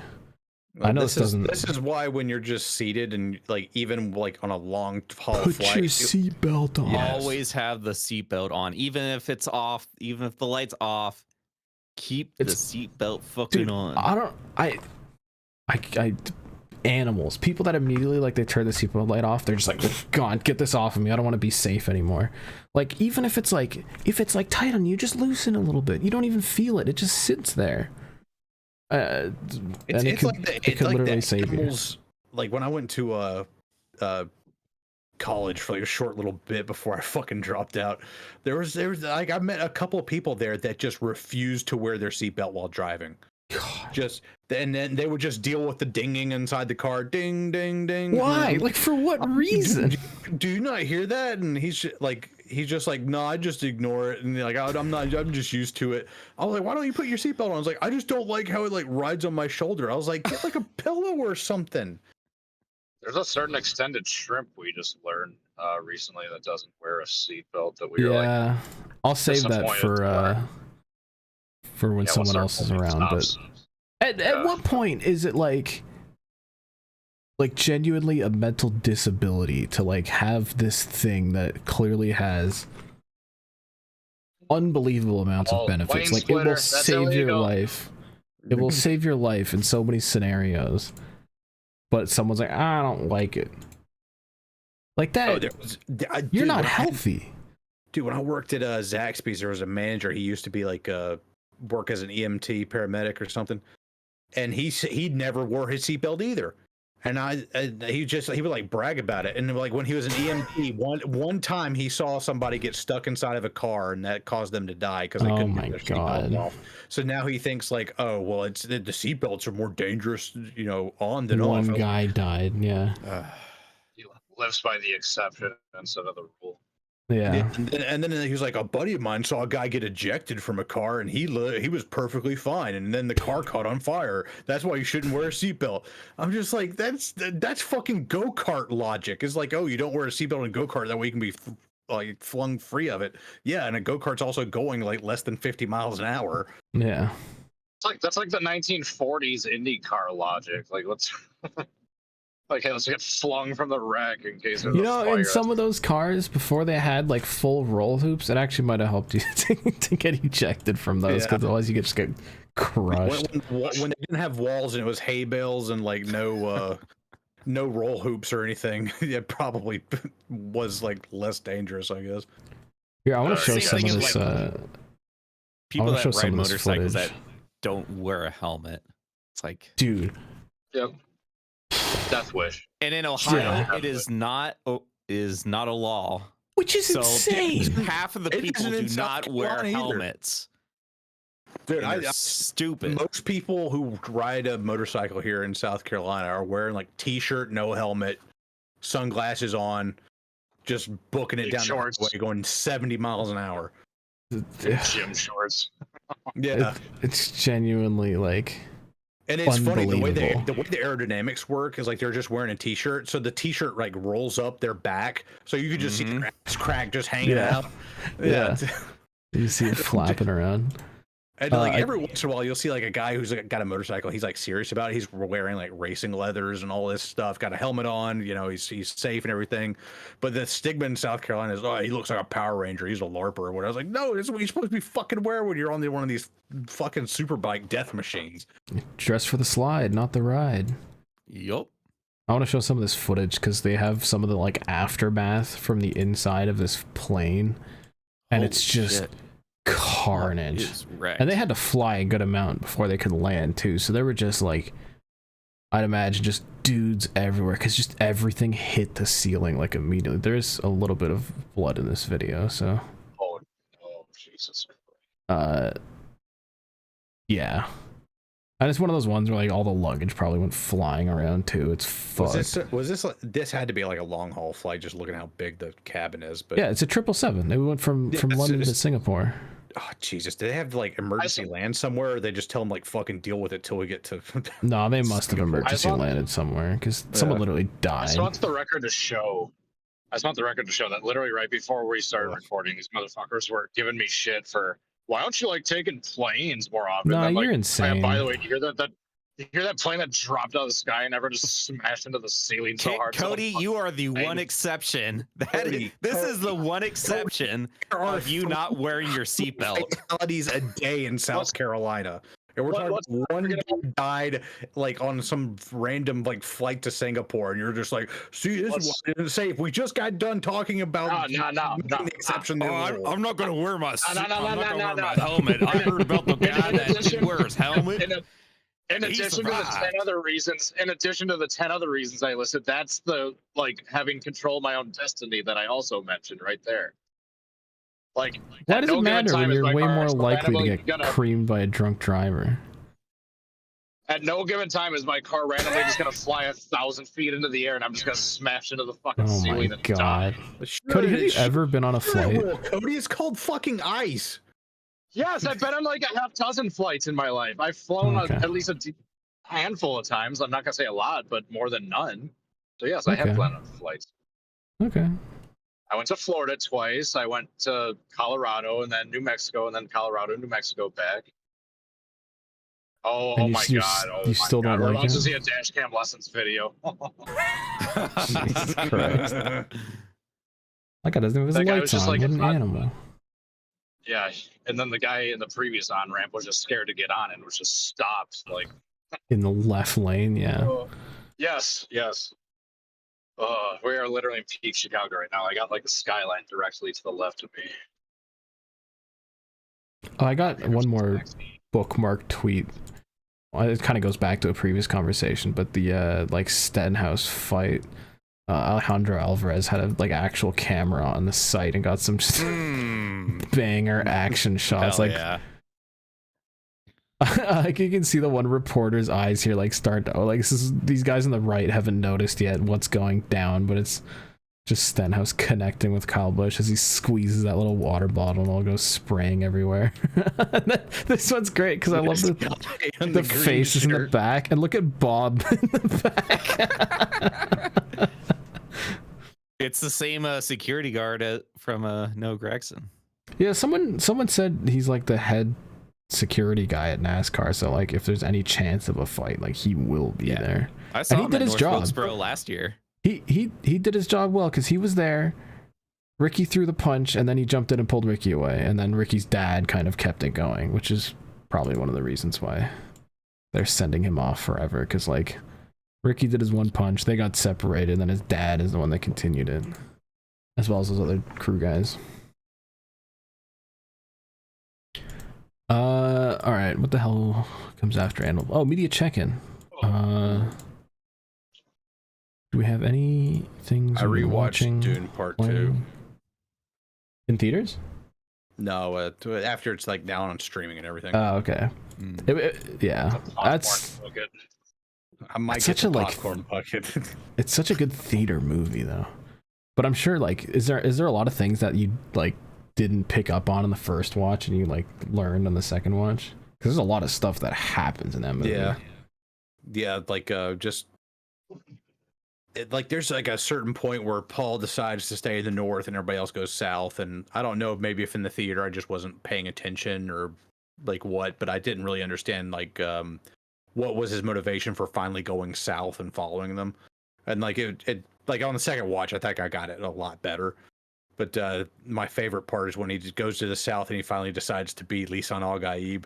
C: I know this doesn't.
B: This is why when you're just seated and like even like on a long haul
C: Put
B: flight,
C: your seatbelt on.
B: Yes.
A: Always have the seatbelt on, even if it's off, even if the light's off. Keep the seatbelt fucking
C: Dude,
A: on.
C: I animals, people that immediately like they turn the seatbelt light off, they're just like, "God, get this off of me! I don't want to be safe anymore." Like even if it's like tight on you, just loosen a little bit. You don't even feel it; it just sits there. And it could literally save you.
B: Like when I went to college for like a short little bit before I fucking dropped out, there was like I met a couple of people there that just refused to wear their seatbelt while driving.
C: God.
B: And then they would just deal with the dinging inside the car, ding ding ding.
C: Why? Like for what reason?
B: Do you not hear that? And he's just like, no, I just ignore it. And they're like, I'm just used to it. I was like, why don't you put your seatbelt on? I was like, I just don't like how it like rides on my shoulder. I was like, get like a pillow or something.
D: There's a certain extended shrimp we just learned recently that doesn't wear a seatbelt that we were
C: Yeah, I'll save that
D: disappointed
C: for when
D: Yeah,
C: someone
D: once
C: else is
D: our movie
C: around.
D: stops.
C: But at what point is it like genuinely a mental disability to like have this thing that clearly has unbelievable amounts of benefits?
D: lane
C: Like it will
D: splitter, that's
C: save your
D: illegal.
C: life. It will save your life in so many scenarios. But someone's like, I don't like it. Like that. You're not healthy.
B: Dude, when I worked at Zaxby's, there was a manager. He used to be like work as an EMT paramedic or something, and he never wore his seatbelt either. And he would like brag about it. And like when he was an EMT, one time he saw somebody get stuck inside of a car, and that caused them to die because they couldn't get their seatbelt off. So now he thinks like, oh well, it's the seatbelts are more dangerous, on than off.
C: One guy died. Yeah.
D: He lives by the exception instead of the rule.
C: Yeah.
B: And then he was like, a buddy of mine saw a guy get ejected from a car, and he was perfectly fine, and then the car caught on fire. That's why you shouldn't wear a seatbelt. I'm just like, that's fucking go-kart logic. It's like, oh, you don't wear a seatbelt in a go-kart, that way you can be like flung free of it. Yeah, and a go-kart's also going like less than 50 miles an hour.
C: Yeah.
D: That's like the 1940s IndyCar logic. Like let's like hey, let's get flung from the wreck in case of
C: in some of those cars before they had like full roll hoops, it actually might have helped you to get ejected from those, because otherwise you could just get crushed.
B: When they didn't have walls and it was hay bales and like no roll hoops or anything, it probably was like less dangerous, I guess.
C: Here, I want to show
A: Same
C: some of
A: thing as,
C: this.
A: People that
C: show
A: ride
C: some of this
A: motorcycles
C: footage.
A: that don't wear a helmet. It's like,
C: Dude.
D: Yep. Death wish.
A: and in Ohio,
C: Yeah.
A: it is not a law.
C: Which is
A: So
C: insane.
A: half of the
B: It
A: people
B: isn't in
A: do
B: South
A: not wear
B: Carolina either.
A: helmets.
B: Dude,
A: And they're stupid.
B: most people who ride a motorcycle here in South Carolina are wearing like t-shirt, no helmet, sunglasses on, just booking it
D: Big
B: down
D: shorts.
B: the highway, going 70 miles an hour.
D: Gym shorts.
B: Yeah,
C: It's genuinely like,
B: and it's funny the way the
C: unbelievable.
B: aerodynamics work is like they're just wearing a t-shirt, so the t-shirt like rolls up their back, so you can just see their ass crack just hanging
C: Yeah.
B: out.
C: Yeah. you see it flapping around.
B: And like every once in a while, you'll see like a guy who's got a motorcycle. He's like serious about it. He's wearing like racing leathers and all this stuff. Got a helmet on. You know, he's safe and everything. But the stigma in South Carolina is, oh, he looks like a Power Ranger. He's a LARPer or what. I was like, no, this is what you're supposed to be fucking wearing when you're on one of these fucking super bike death machines.
C: Dress for the slide, not the ride.
A: Yup.
C: I want to show some of this footage because they have some of the like aftermath from the inside of this plane, and it's just carnage. And they had to fly a good amount before they could land too, so there were just like, I'd imagine just dudes everywhere because just everything hit the ceiling like immediately. There's a little bit of blood in this video, so
D: Oh Jesus.
C: Yeah. And it's one of those ones where like all the luggage probably went flying around too. It's fucked.
B: This had to be like a long haul flight, just looking at how big the cabin is. But
C: yeah, it's a 777. They went from London to Singapore.
B: Oh Jesus! Do they have like emergency land somewhere, or they just tell them like fucking deal with it till we get to?
C: No, they must have emergency landed somewhere because someone literally died.
D: I just want the record to show that literally right before we started recording, these motherfuckers were giving me shit for, why don't you like taking planes more often?
C: No,
D: you're
C: like, insane.
D: By the way, you hear that plane that dropped out of the sky and never just smashed into the ceiling so hard?
A: Cody, you are the one exception. This is the one exception of you not wearing your seatbelt.
B: Fatalities a day in South Carolina. And we're talking one dude died like on some random like flight to Singapore, and you're just like, see, this is what I didn't say. If we just got done talking about the exception,
A: I'm not gonna wear my helmet. I heard about the guy that wears helmet.
D: In addition to the 10 other reasons I listed, that's the like having control of my own destiny that I also mentioned right there. Like,
C: why does it matter when you're way more likely to get creamed by a drunk driver?
D: At no given time is my car randomly just gonna fly 1,000 feet into the air, and I'm just gonna smash into the fucking ceiling and die.
C: Cody, have you ever been on a flight?
B: Cody, it's called fucking ice.
D: Yes, I've been on like a half dozen flights in my life. I've flown at least a handful of times. I'm not gonna say a lot, but more than none. So yes, I have flown on flights.
C: Okay.
D: I went to Florida twice. I went to Colorado and then New Mexico and then Colorado, New Mexico back. Oh my God.
C: You still don't like it?
D: We're about to see a dash cam lessons video.
C: Jesus Christ. That guy doesn't have his lights on. What an animal.
D: Yeah, and then the guy in the previous on-ramp was just scared to get on and was just stopped. Like
C: in the left lane, yeah.
D: Yes. We are literally in peak Chicago right now. I got like the skyline directly to the left of me.
C: Oh, I got one more bookmark tweet. Well, it kind of goes back to a previous conversation, but the like Stenhouse fight. Alejandro Alvarez had a like actual camera on the site and got some banger action shots.
A: Hell
C: like,
A: yeah.
C: Like you can see the one reporter's eyes here like start to like these guys on the right haven't noticed yet what's going down, but it's just Stenhouse connecting with Kyle Busch as he squeezes that little water bottle and all goes spraying everywhere. This one's great because I love the faces in the back, and look at Bob in the back.
A: It's the same security guard from Noah Gragson.
C: Yeah, someone said he's like the head security guy at NASCAR, so like if there's any chance of a fight, like he will be there.
A: I saw him
C: at
A: North Wilkesboro last year.
C: He did his job well because he was there. Ricky threw the punch and then he jumped in and pulled Ricky away, and then Ricky's dad kind of kept it going, which is probably one of the reasons why they're sending him off forever, because like Ricky did his one punch, they got separated, and then his dad is the one that continued it, as well as those other crew guys. All right, what the hell comes after Animal? Oh, media check-in. Do we have any things?
B: I rewatched Dune Part 2
C: in theaters.
B: No, after it's like down on streaming and everything.
C: Oh, okay. Yeah, that's.
B: I might get the popcorn bucket.
C: It's such a good theater movie, though. But I'm sure, like, is there a lot of things that you like didn't pick up on in the first watch and you like learned on the second watch? Because there's a lot of stuff that happens in that movie.
B: Yeah, like just. Like there's like a certain point where Paul decides to stay in the north and everybody else goes south, and I don't know, maybe if in the theater I just wasn't paying attention, or like what, but I didn't really understand like what was his motivation for finally going south and following them. And like it like on the second watch, I think I got it a lot better. But my favorite part is when he just goes to the south and he finally decides to be Lisan Al Gaib.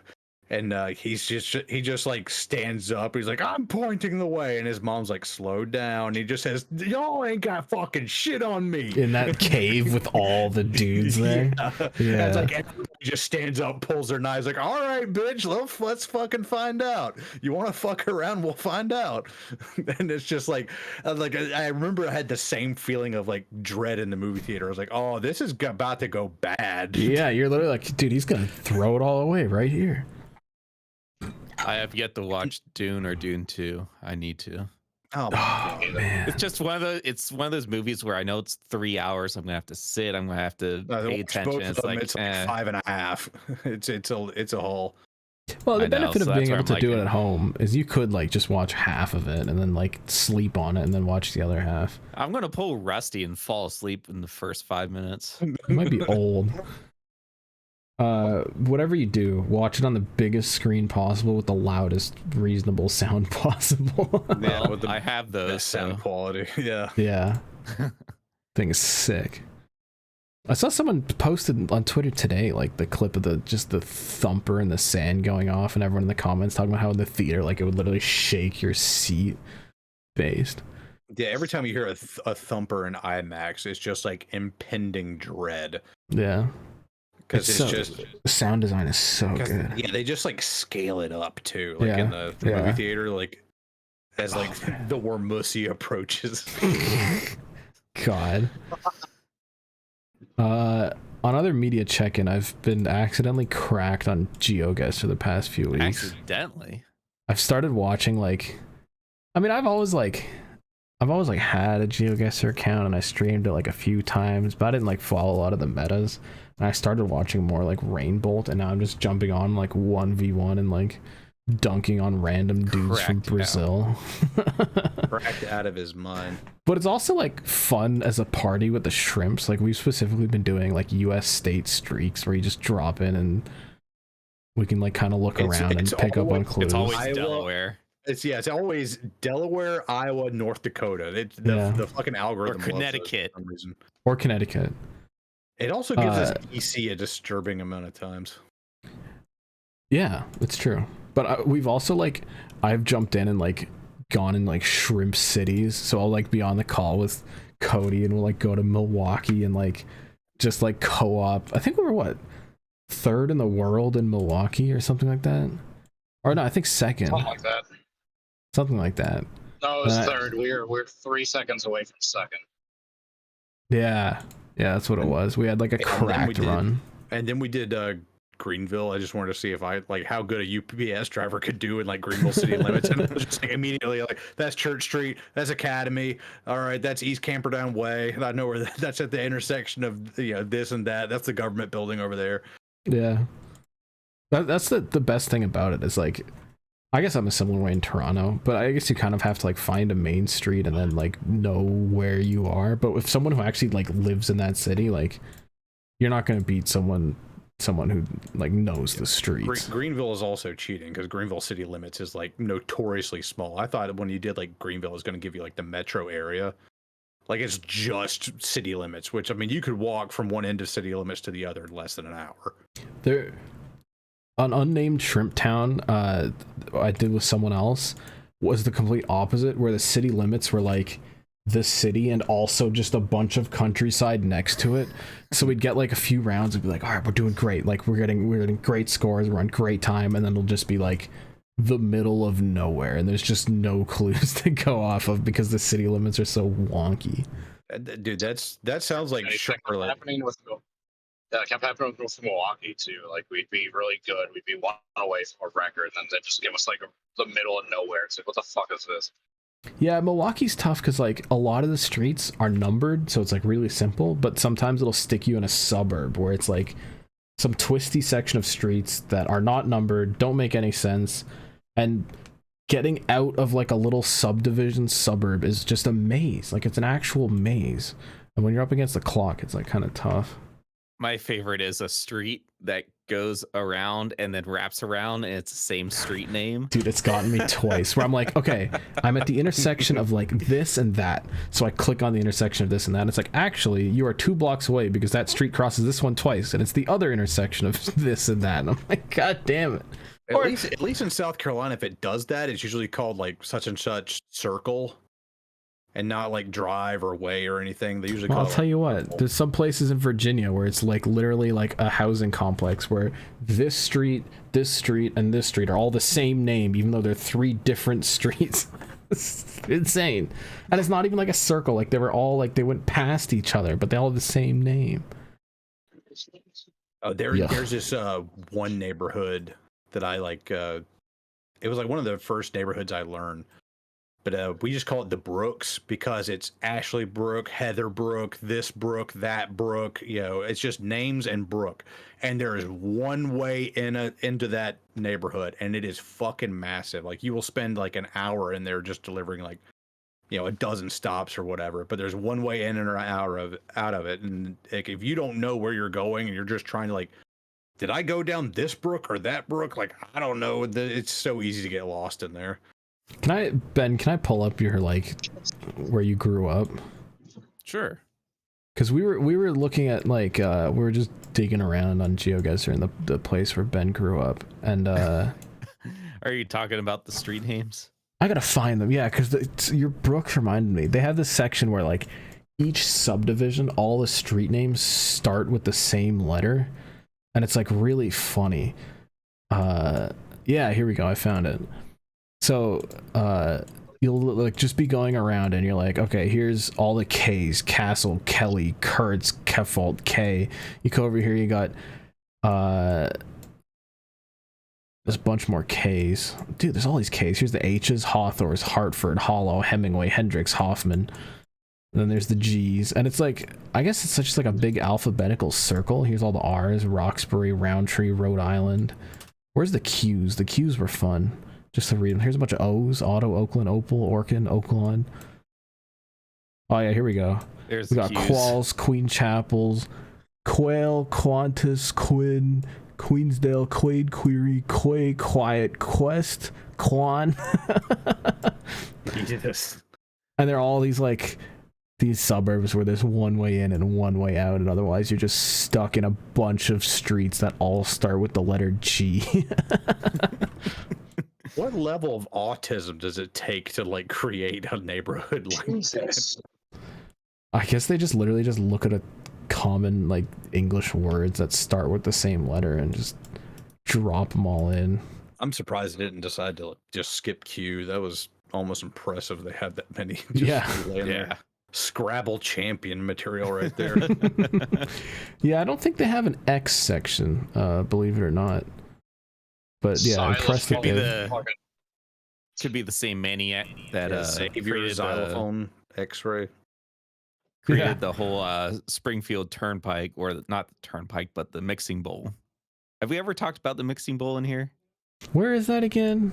B: And he just like stands up. He's like, I'm pointing the way. And his mom's like, slow down. He just says, y'all ain't got fucking shit on me.
C: In that cave with all the dudes there.
B: Yeah. It's like everybody just stands up, pulls their knives, like, all right, bitch, let's fucking find out. You want to fuck around? We'll find out. And it's just like I remember I had the same feeling of like dread in the movie theater. I was like, oh, this is about to go bad.
C: Yeah, you're literally like, dude, he's gonna throw it all away right here.
A: I have yet to watch Dune or Dune 2. I need to.
B: Oh,
C: man.
A: It's just one of those movies where I know it's 3 hours. I'm gonna have to sit. I'm gonna have to pay attention.
B: It's like 5.5. It's a whole.
C: Well, the
A: I know,
C: benefit
A: so
C: of being
A: that's where
C: able to
A: I'm
C: do
A: like-
C: it at home is you could like just watch half of it and then like sleep on it and then watch the other half.
A: I'm gonna pull Rusty and fall asleep in the first 5 minutes.
C: You might be old. Whatever you do, watch it on the biggest screen possible with the loudest reasonable sound possible.
B: Yeah,
A: Well,
B: with the
A: I have those.
B: best sound
A: So.
B: quality. Yeah.
C: Yeah. Thing is sick. I saw someone posted on Twitter today, like the clip of the thumper and the sand going off, and everyone in the comments talking about how in the theater, like it would literally shake your seat. Based.
B: Yeah. Every time you hear a thumper in IMAX, it's just like impending dread.
C: Yeah.
B: Because it's
C: so,
B: just
C: the sound design is so good.
B: Yeah, they just like scale it up too, like
C: Yeah,
B: in the movie theater, like as like the Wormusi approaches.
C: God. On other media check-in, I've been accidentally cracked on GeoGuess for the past few weeks.
A: Accidentally.
C: I've started watching like, I mean, I've always had a GeoGuessr account and I streamed it like a few times, but I didn't like follow a lot of the metas. And I started watching more like Rainbolt, and now I'm just jumping on like 1v1 and like dunking on random dudes from
A: Cracked
C: Brazil.
B: Cracked out of his mind.
C: But it's also like fun as a party with the shrimps. Like we've specifically been doing like US state streaks where you just drop in and we can like kind of look around and pick up on clues.
A: It's always
B: Iowa.
A: Delaware.
B: It's always Delaware, Iowa, North Dakota. The fucking algorithm
A: Or
B: loves it
A: Connecticut.
B: for some reason.
C: Or Connecticut.
B: It also gives us DC a disturbing amount of times.
C: Yeah, it's true. But we've also like, I've jumped in and like gone in like shrimp cities. So I'll like be on the call with Cody and we'll like go to Milwaukee and like just like co-op. I think we were what, third in the world in Milwaukee or something like that. Or no, I think second.
D: Something like that.
C: Something like that.
D: No, it was third. We're 3 seconds away from second.
C: Yeah. Yeah, that's what it was. We had like a cracked run.
B: And then we did Greenville. I just wanted to see if how good a UPS driver could do in like Greenville city limits. And I was just like immediately like, that's Church Street, that's Academy. All right, that's East Camperdown Way. And I know where that's at the intersection of this and that. That's the government building over there.
C: Yeah. That's the best thing about it is like, I guess I'm a similar way in Toronto, but I guess you kind of have to like find a main street and then like know where you are. But with someone who actually like lives in that city, like you're not going to beat someone who like knows the streets.
B: Greenville is also cheating because Greenville city limits is like notoriously small. I thought when you did like Greenville, it was going to give you like the metro area. Like it's just city limits, which I mean, you could walk from one end of city limits to the other in less than an hour.
C: There, an unnamed shrimp town I did with someone else was the complete opposite, where the city limits were like the city and also just a bunch of countryside next to it. So we'd get like a few rounds and be like, all right, we're doing great. Like we're getting great scores. We're on great time. And then it'll just be like the middle of nowhere. And there's just no clues to go off of because the city limits are so wonky.
B: Dude, that sounds like Charlotte.
D: That kept happening with Milwaukee too. Like we'd be really good, we'd be 1 away from a record, and then they just give us like the middle of nowhere. It's like, what the fuck is this?
C: Yeah, Milwaukee's tough because like a lot of the streets are numbered, so it's like really simple. But sometimes it'll stick you in a suburb where it's like some twisty section of streets that are not numbered, don't make any sense, and getting out of like a little subdivision suburb is just a maze. Like it's an actual maze, and when you're up against the clock, it's like kind of tough.
A: My favorite is a street that goes around and then wraps around, and it's the same street name.
C: Dude, it's gotten me twice where I'm like, okay, I'm at the intersection of like this and that. So I click on the intersection of this and that. And it's like, actually, you are 2 blocks away because that street crosses this one twice. And it's the other intersection of this and that. And I'm like, God damn it.
B: At least in South Carolina, if it does that, it's usually called like such and such circle and not like drive or way or anything. They usually
C: Well,
B: call
C: I'll tell you what, there's some places in Virginia where it's like literally like a housing complex where this street, and this street are all the same name, even though they're 3 different streets. It's insane. And it's not even like a circle. Like they were all like, they went past each other, but they all have the same name.
B: Oh, there's this one neighborhood that I like. It was like one of the first neighborhoods I learned. But we just call it the Brooks because it's Ashley Brook, Heather Brook, this Brook, that Brook. You know, it's just names and Brook. And there is one way into that neighborhood, and it is fucking massive. Like you will spend like an hour in there just delivering like, you know, a dozen stops or whatever. But there's one way in and out of it. And like, if you don't know where you're going and you're just trying to like, did I go down this brook or that brook? Like I don't know. It's so easy to get lost in there.
C: Ben, can I pull up your like where you grew up?
A: Sure.
C: Because we were looking at like we were just digging around on GeoGuessr in the place where Ben grew up, and
A: Are you talking about the street names?
C: I gotta find them. Yeah, because your Brooks reminded me. They have this section where like each subdivision, all the street names start with the same letter, and it's like really funny. Yeah, here we go. I found it. So, you'll like just be going around and you're like, okay, here's all the K's: Castle, Kelly, Kurtz, Kefalt, K. You go over here, you got, there's a bunch more K's. Dude, there's all these K's. Here's the H's: Hawthorne, Hartford, Hollow, Hemingway, Hendricks, Hoffman. And then there's the G's. And it's like, I guess it's such like a big alphabetical circle. Here's all the R's: Roxbury, Roundtree, Rhode Island. Where's the Q's? The Q's were fun. Just to read them. Here's a bunch of O's: Otto, Oakland, Opal, Orkin, Oaklawn. Oh yeah, here we go. We got Qualls, Queen Chapels, Quail, Qantas, Quinn, Queensdale, Quaid, Query, Quay, Quiet, Quest, Quan.
B: Yes.
C: And they're all these like these suburbs where there's one way in and one way out, and otherwise you're just stuck in a bunch of streets that all start with the letter G.
B: What level of autism does it take to like create a neighborhood like that?
C: I guess they just literally just look at a common like English words that start with the same letter and just drop them all in.
B: I'm surprised they didn't decide to just skip Q. That was almost impressive. They had that many.
C: Yeah.
B: There. Scrabble champion material right there.
C: Yeah, I don't think they have an X section, believe it or not. But yeah,
D: Silas
C: impressed that they
A: Could be the same maniac that
B: Savior xylophone X-ray.
A: Created the whole Springfield Turnpike, or not the Turnpike, but the Mixing Bowl. Have we ever talked about the Mixing Bowl in here?
C: Where is that again?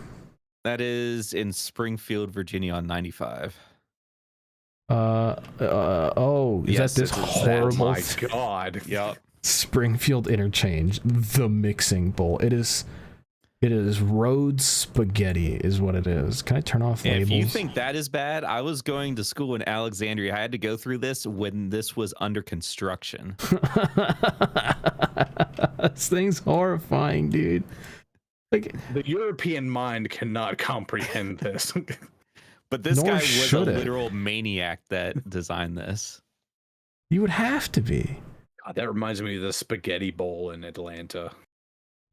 A: That is in Springfield, Virginia on 95.
C: Oh, is
A: Yes,
C: that this
A: it was
C: horrible?
B: Oh my god.
A: Yep.
C: Springfield Interchange, the Mixing Bowl. It is road spaghetti is what it is. Can I turn off labels?
A: If you think that is bad, I was going to school in Alexandria. I had to go through this when this was under construction.
C: This thing's horrifying, dude. Like
B: The European mind cannot comprehend this.
A: But this
C: Nor
A: guy was a
C: should it.
A: literal maniac that designed this.
C: you would have to be.
B: God, that reminds me of the Spaghetti Bowl in Atlanta.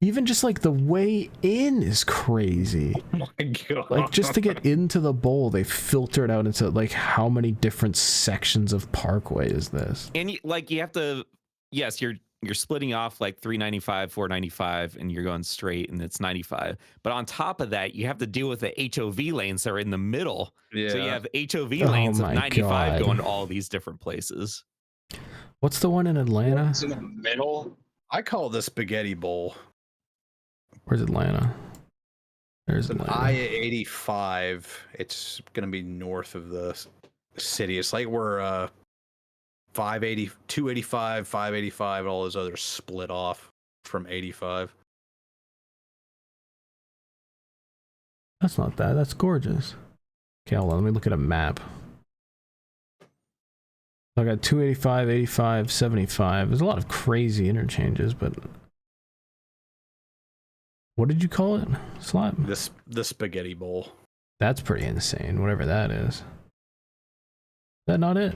C: Even just like the way in is crazy.
B: Oh my god.
C: Like just to get into the bowl, they filter it out into like how many different sections of Parkway is this?
A: And you have to, yes, you're splitting off like 395, 495, and you're going straight, and it's 95. But on top of that, you have to deal with the HOV lanes that are in the middle.
B: Yeah.
A: So you have HOV
C: Oh
A: lanes of
C: my
A: 95
C: God.
A: going to all these different places.
C: What's the one in Atlanta?
D: It's in the middle.
B: I call it the Spaghetti Bowl.
C: Where's Atlanta? There's
B: It's an
C: Atlanta.
B: I-85. It's gonna be north of the city. It's like where 580, 285, 585, all those others split off. from 85.
C: That's not that. That's gorgeous. Okay, hold on. Let me look at a map. I got 285, 85, 75. There's a lot of crazy interchanges, but what did you call it? Slap?
B: The spaghetti bowl.
C: That's pretty insane, whatever that is. Is that not it?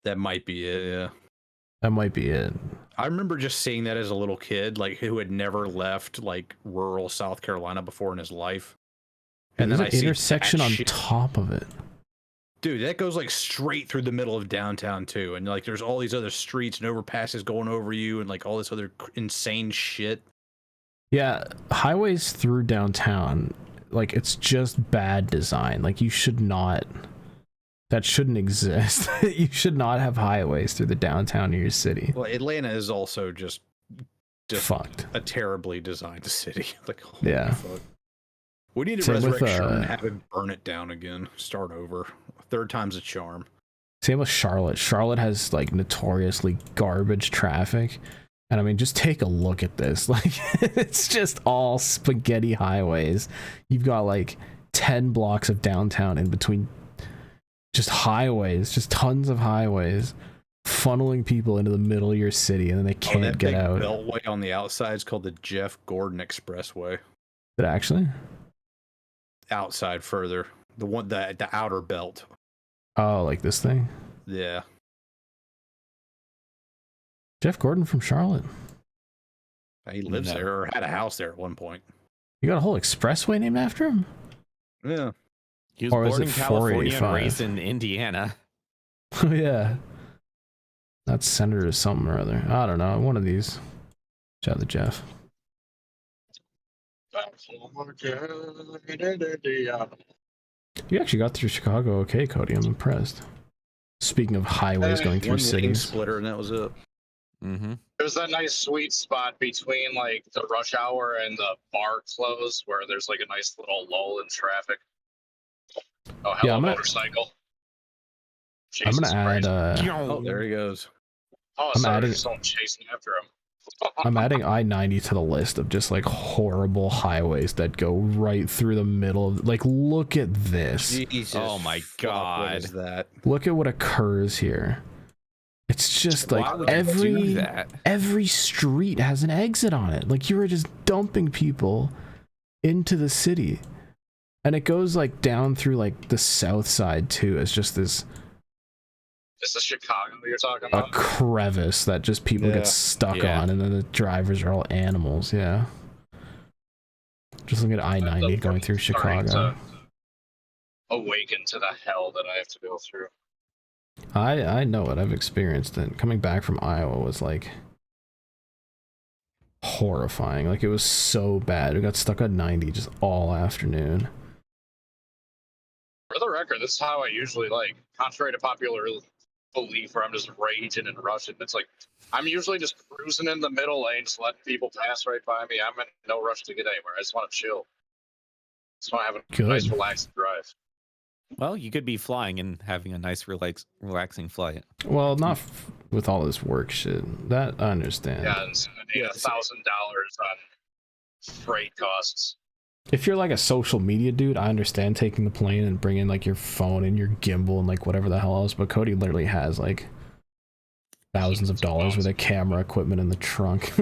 B: That might be it, yeah.
C: That might be it.
B: I remember just seeing that as a little kid, like who had never left like rural South Carolina before in his life.
C: And
B: then
C: there's
B: I
C: an
B: see
C: intersection
B: that
C: on
B: shit.
C: top of it.
B: Dude, that goes like straight through the middle of downtown too, and like there's all these other streets and overpasses going over you, and like all this other insane shit.
C: Yeah, highways through downtown, like it's just bad design. Like you should not. That shouldn't exist. You should not have highways through the downtown of your city.
B: Well, Atlanta is also just
C: Fucked.
B: a terribly designed city. Like, holy
C: Yeah.
B: fuck. We need to
C: Same with,
B: resurrect Sherman and have it burn it down again. Start over. Third time's a charm.
C: Same with Charlotte. Charlotte has like notoriously garbage traffic. And I mean, just take a look at this. Like, it's just all spaghetti highways. You've got like 10 blocks of downtown in between just highways, just tons of highways funneling people into the middle of your city, and then they can't
B: that
C: get
B: big
C: out.
B: Beltway on the outside is called the Jeff Gordon Expressway.
C: Did it actually?
B: Outside further, the outer belt.
C: Oh, like this thing?
B: Yeah.
C: Jeff Gordon from Charlotte.
B: He lives there or had a house there at one point.
C: You got a whole expressway named after him?
B: Yeah.
A: He was
C: Or is
A: born
C: it
A: in California and
C: 485?
A: raised in Indiana.
C: Oh, yeah. That's Senator something or other. I don't know. One of these. Shout out to Jeff. You actually got through Chicago okay, Cody. I'm impressed. Speaking of highways going through
B: One lane
C: cities.
B: splitter, and that was it.
A: Mm-hmm.
D: There's that nice sweet spot between like the rush hour and the bar close where there's like a nice little lull in traffic. Oh, hello,
C: I'm gonna-
D: motorcycle.
C: I'm
D: Jesus
C: gonna add
D: Christ.
B: Oh, there he goes.
D: Oh,
C: I'm
D: sorry,
C: adding-
D: there's someone chasing after him.
C: I'm adding I-90 to the list of just like horrible highways that go right through the middle of, like, look at this.
B: Jesus.
A: Oh my
B: fuck, What is
A: God.
B: that?
C: Look at what occurs here. It's just
A: Why
C: like
A: would you do that?
C: every street has an exit on it. Like you are just dumping people into the city. And it goes like down through like the south side too. It's just this
D: This is Chicago you're talking
C: a
D: about?
C: crevice that just people
B: Yeah.
C: get stuck
A: Yeah.
C: on, and then the drivers are all animals. Yeah. Just look at I-90 going through
D: Starting
C: Chicago.
D: to awaken to the hell that I have to go through.
C: I know it. I've experienced it. Coming back from Iowa was like horrifying. Like it was so bad. We got stuck on 90 just all afternoon.
D: For the record, this is how I usually like, contrary to popular belief, where I'm just raging and rushing. It's like I'm usually just cruising in the middle lane, just letting people pass right by me. I'm in no rush to get anywhere. I just want to chill. Just want to have a
C: Good.
D: nice, relaxed drive.
A: Well, you could be flying and having a nice, relaxing flight.
C: Well, not with all this work shit. That I understand.
D: Yeah, and spending $1,000 on freight costs.
C: If you're like a social media dude, I understand taking the plane and bringing like your phone and your gimbal and like whatever the hell else. But Cody literally has like thousands of dollars worth of camera equipment in the trunk.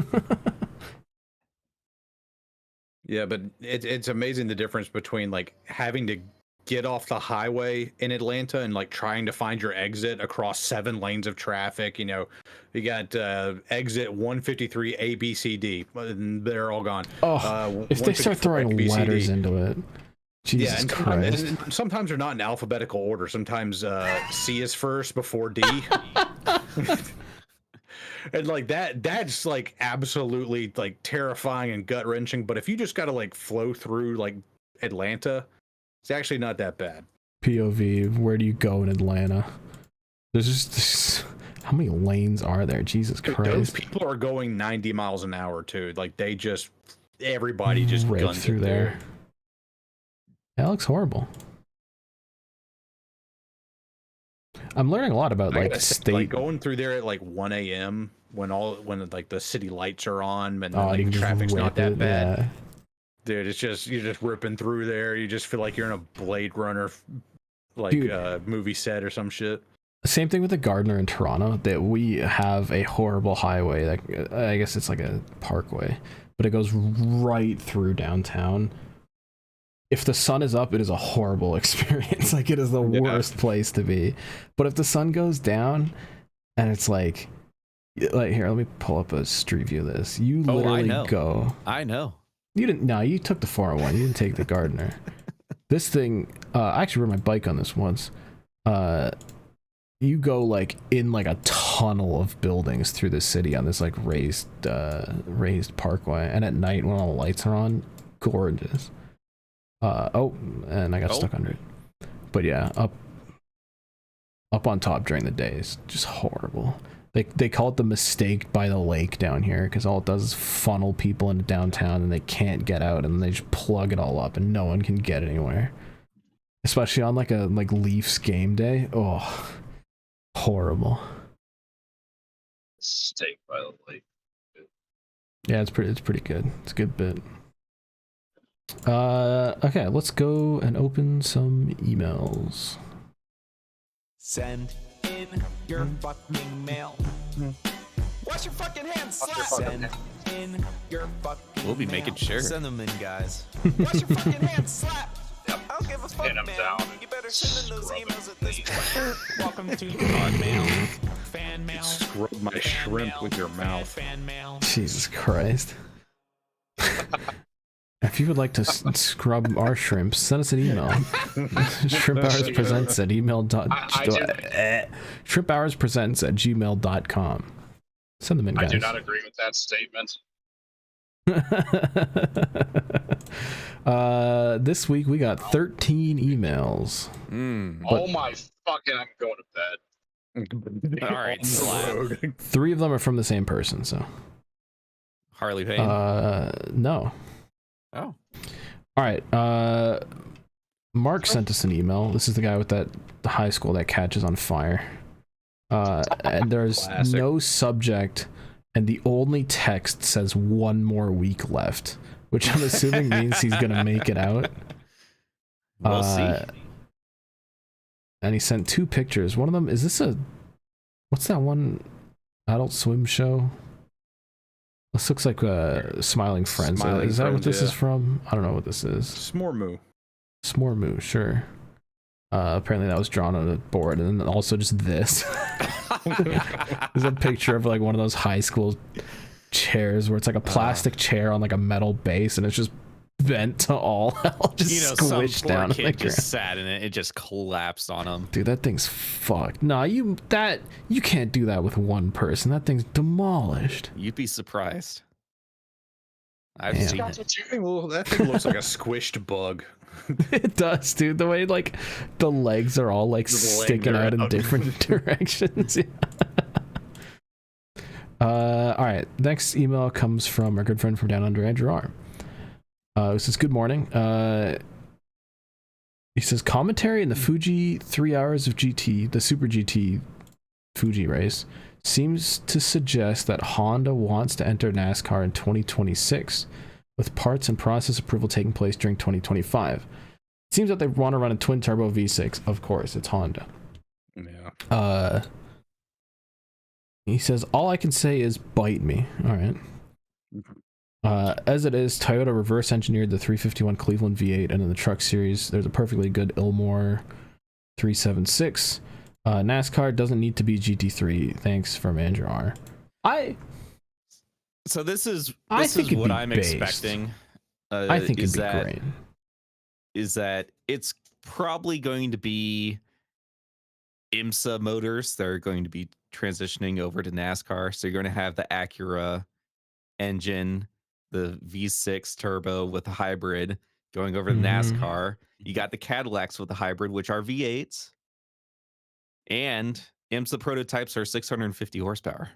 B: Yeah, but it's amazing the difference between like having to get off the highway in Atlanta and like trying to find your exit across 7 lanes of traffic. You know, you got exit 153 A, B, C, D. They're all gone.
C: Oh, if they start
B: 154
C: throwing
B: A, B, C, D.
C: letters into it, Jesus
B: Yeah, and
C: Christ.
B: sometimes they're not in alphabetical order. Sometimes C is first before D. And like that's like absolutely like terrifying and gut wrenching. But if you just got to like flow through like Atlanta, it's actually not that bad.
C: POV, where do you go in Atlanta? There's just how many lanes are there? Jesus
B: Dude,
C: Christ.
B: those people are going 90 miles an hour too. Like they just everybody just
C: rip
B: guns
C: through
B: it
C: there. That looks horrible. I'm learning a lot about
B: I
C: like
B: gotta say,
C: state.
B: like going through there at like 1 a.m. when like the city lights are on and
C: Oh,
B: then,
C: you
B: like
C: can
B: traffic's
C: just
B: not
C: whip
B: that
C: it.
B: bad.
C: Yeah.
B: Dude, it's just you're just ripping through there. You just feel like you're in a Blade Runner like
C: Dude.
B: movie set or some shit.
C: Same thing with the Gardner in Toronto, that we have a horrible highway that I guess it's like a parkway, but it goes right through downtown. If the sun is up, it is a horrible experience. Like it is the worst place to be. But if the sun goes down and it's like here, let me pull up a street view of this. You literally go.
A: I know.
C: You didn't. No, you took the 401. You didn't take the Gardner. This thing. I actually rode my bike on this once. You go like in like a tunnel of buildings through the city on this like raised parkway, and at night when all the lights are on, gorgeous. And I got stuck under it. But yeah, up on top during the day is just horrible. They call it the mistake by the lake down here because all it does is funnel people into downtown and they can't get out, and they just plug it all up and no one can get anywhere. Especially on like a Leafs game day. Oh, horrible.
D: Steak by the lake.
C: Yeah, it's pretty good. It's a good bit. Okay, let's go and open some emails.
E: Send in your fucking mail. Wash your fucking hands. Slap. Send in your fucking
A: We'll be making sure.
E: Send them in, guys. Wash your fucking hands. Slap. I don't give a fuck,
D: Hit 'em
E: man.
D: down.
E: You better send in those emails at this point.
F: Welcome to Pod Mail, Fan Mail.
B: Scrub my
F: fan
B: shrimp
F: mail,
B: with your mouth.
F: Fan Mail.
C: Jesus Christ. If you would like to scrub our shrimps, send us an email. ShrimpHoursPresents at ShrimpHoursPresents@gmail.com. Send them in, guys.
D: I do not agree with that statement.
C: This week we got 13 emails.
D: Oh my fucking! I'm going to bed.
A: All right, slap.
C: 3 of them are from the same person, so.
A: Harley Payne.
C: No.
A: Oh.
C: All right. Mark sent us an email. This is the guy with the high school that catches on fire. And there's
B: Classic.
C: no subject, and the only text says 1 more week left, which I'm assuming means he's gonna make it out.
A: We'll see.
C: And he sent 2 pictures. One of them, is this what's that one Adult Swim show? This looks like Smiling Friends.
B: Smiling
C: Is that what
B: Friends,
C: this
B: yeah.
C: is from? I don't know what this is.
B: Smormoo.
C: Smormoo, sure. Apparently that was drawn on a board, and then also just this. There's a picture of like one of those high school chairs where it's like a plastic chair on like a metal base, and it's just bent to all hell, just
A: Some
C: squished
A: poor
C: down on the
A: kid
C: ground.
A: just sat in it. It just collapsed on him.
C: Dude, that thing's fucked. Nah, you can't do that with one person. That thing's demolished.
A: You'd be surprised. I've
C: Damn.
A: seen it.
B: Well, that thing looks like a squished bug.
C: It does, dude. The way like the legs are all like sticking out in different directions. All right. Next email comes from our good friend from Down Under, Andrew R. It says, good morning. He says, commentary in the Fuji 3 hours of GT, the Super GT Fuji race, seems to suggest that Honda wants to enter NASCAR in 2026, with parts and process approval taking place during 2025. It seems that they want to run a twin turbo V6. Of course, it's Honda.
B: Yeah.
C: He says, all I can say is bite me. All right. As it is, Toyota reverse engineered the 351 Cleveland V8, and in the truck series, there's a perfectly good Ilmore 376. NASCAR doesn't need to be GT3. Thanks from Andrew R.
A: So this is
C: I think it'd
A: what
C: be
A: I'm
C: based.
A: expecting.
C: I think it'd be great.
A: Is that it's probably going to be IMSA motors that are going to be transitioning over to NASCAR. So you're going to have the Acura engine, the V6 turbo with the hybrid going over to NASCAR. You got the Cadillacs with the hybrid, which are V8s. And IMSA prototypes are 650 horsepower.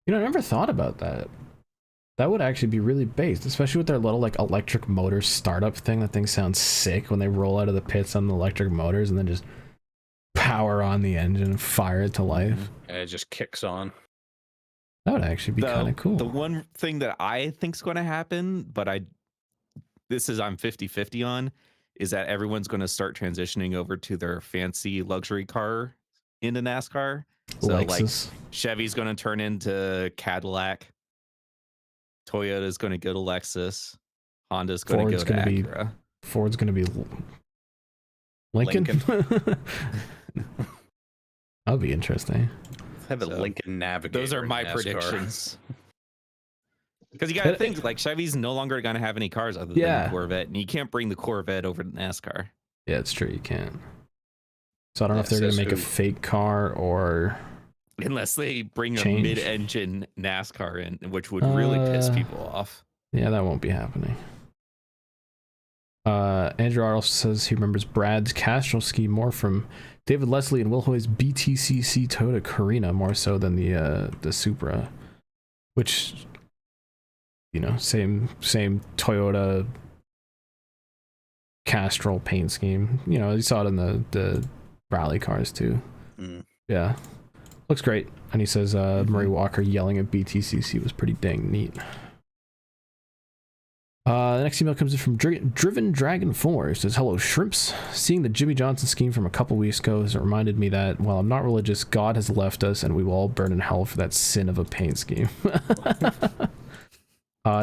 C: You know, I never thought about that. That would actually be really based, especially with their little like electric motor startup thing. That thing sounds sick when they roll out of the pits on the electric motors and then just power on the engine and fire it to life.
B: And it just kicks on.
C: That would actually be kind of cool.
A: The one thing that I think's going to happen, but I'm 50-50 on, is that everyone's going to start transitioning over to their fancy luxury car into NASCAR. So
C: Lexus.
A: like Chevy's going to turn into Cadillac. Toyota's going to go to Lexus. Honda's going to go to Acura.
C: Ford's going to be Lincoln. That'll be interesting.
B: Have a Lincoln Navigator.
A: Those are my predictions. Because you got to think, like, Chevy's no longer going to have any cars other than the Corvette, and you can't bring the Corvette over to NASCAR.
C: Yeah, it's true. You can't. So I don't know if they're going to make a fake car or...
A: Unless they bring a mid-engine NASCAR in, which would really piss people off.
C: Yeah, that won't be happening. Andrew also says he remembers Brad's Castrol ski more from David Leslie and Will Hoy's BTCC Toyota Carina more so than the Supra, which, you know, same Toyota Castrol paint scheme. You know, you saw it in the rally cars too. Yeah. Looks great. And he says Murray Walker yelling at BTCC was pretty dang neat. The next email comes in from Driven Dragon 4. It says, hello, shrimps. Seeing the Jimmy Johnson scheme from a couple weeks ago has reminded me that while I'm not religious, God has left us and we will all burn in hell for that sin of a paint scheme.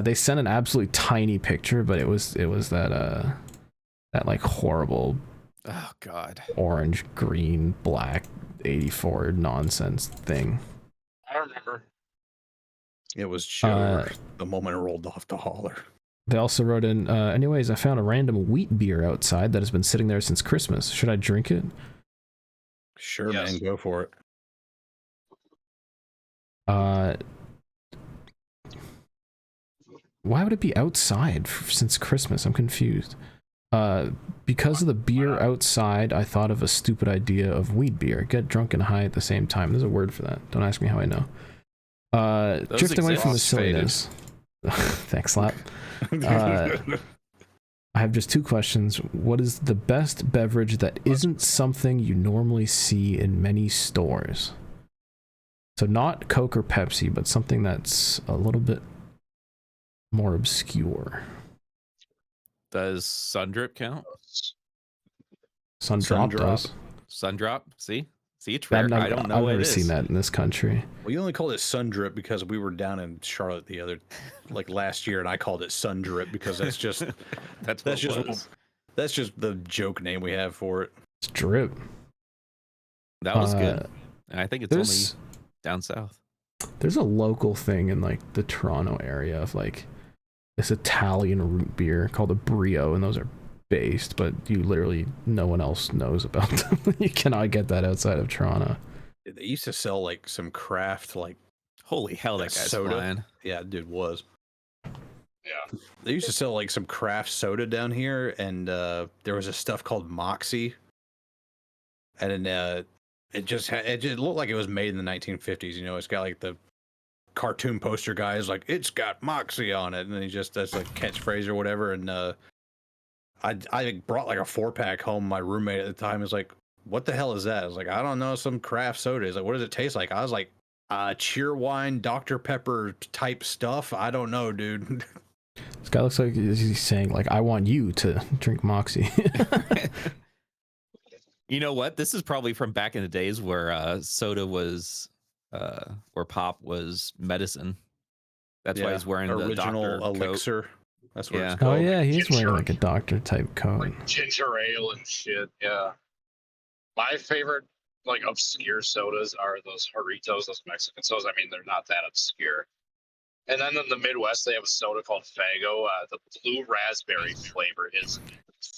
C: They sent an absolutely tiny picture, but it was that like horrible orange, green, black 84 nonsense thing.
D: I remember.
B: It was Joe the moment it rolled off the hauler.
C: They also wrote in, anyways, I found a random wheat beer outside that has been sitting there since Christmas. Should I drink it?
B: Sure, man, go for it.
C: Why would it be outside since Christmas? I'm confused. Because of the beer outside, I thought of a stupid idea of wheat beer. Get drunk and high at the same time. There's a word for that. Don't ask me how I know. Drifting away from the silliness. Thanks, Lap. I have just two questions. What is the best beverage that isn't something you normally see in many stores? So not Coke or Pepsi, but something that's a little bit more obscure.
A: Does Sundrip count?
C: Sundrop does.
A: Sundrop? See, it's rare. I don't know.
C: I've never seen that in this country.
B: We only called it Sundrip because we were down in Charlotte last year, and I called it Sundrip because that's just that's just the joke name we have for it.
C: It's drip.
A: That was good. And I think it's only down south.
C: There's a local thing in like the Toronto area of like this Italian root beer called a Brio, and those are based, but no one else knows about them. You cannot get that outside of Toronto.
B: They used to sell like some craft, like
A: holy hell, that guy's
B: soda.
A: Flying.
B: Yeah, dude was.
D: Yeah.
B: They used to sell like some craft soda down here, and there was a stuff called Moxie, and then it just looked like it was made in the 1950s. You know, it's got like the cartoon poster guys like it's got Moxie on it, and then that's like catchphrase or whatever. And I brought like a 4-pack home. My roommate at the time was like, "What the hell is that?" I was like, "I don't know, some craft soda." He's like, "What does it taste like?" I was like, "Cheerwine, Dr. Pepper type stuff. I don't know, dude."
C: This guy looks like he's saying like, "I want you to drink Moxie."
A: You know what? This is probably from back in the days where soda was, where pop was medicine. That's why he's wearing the doctor
B: elixir.
A: coat.
B: That's what it's
C: Oh
B: called.
C: yeah, he's wearing like a doctor type coat.
D: Like ginger ale and shit. Yeah. My favorite like obscure sodas are those Jarritos, those Mexican sodas. I mean, they're not that obscure. And then in the Midwest, they have a soda called Fago. The blue raspberry flavor is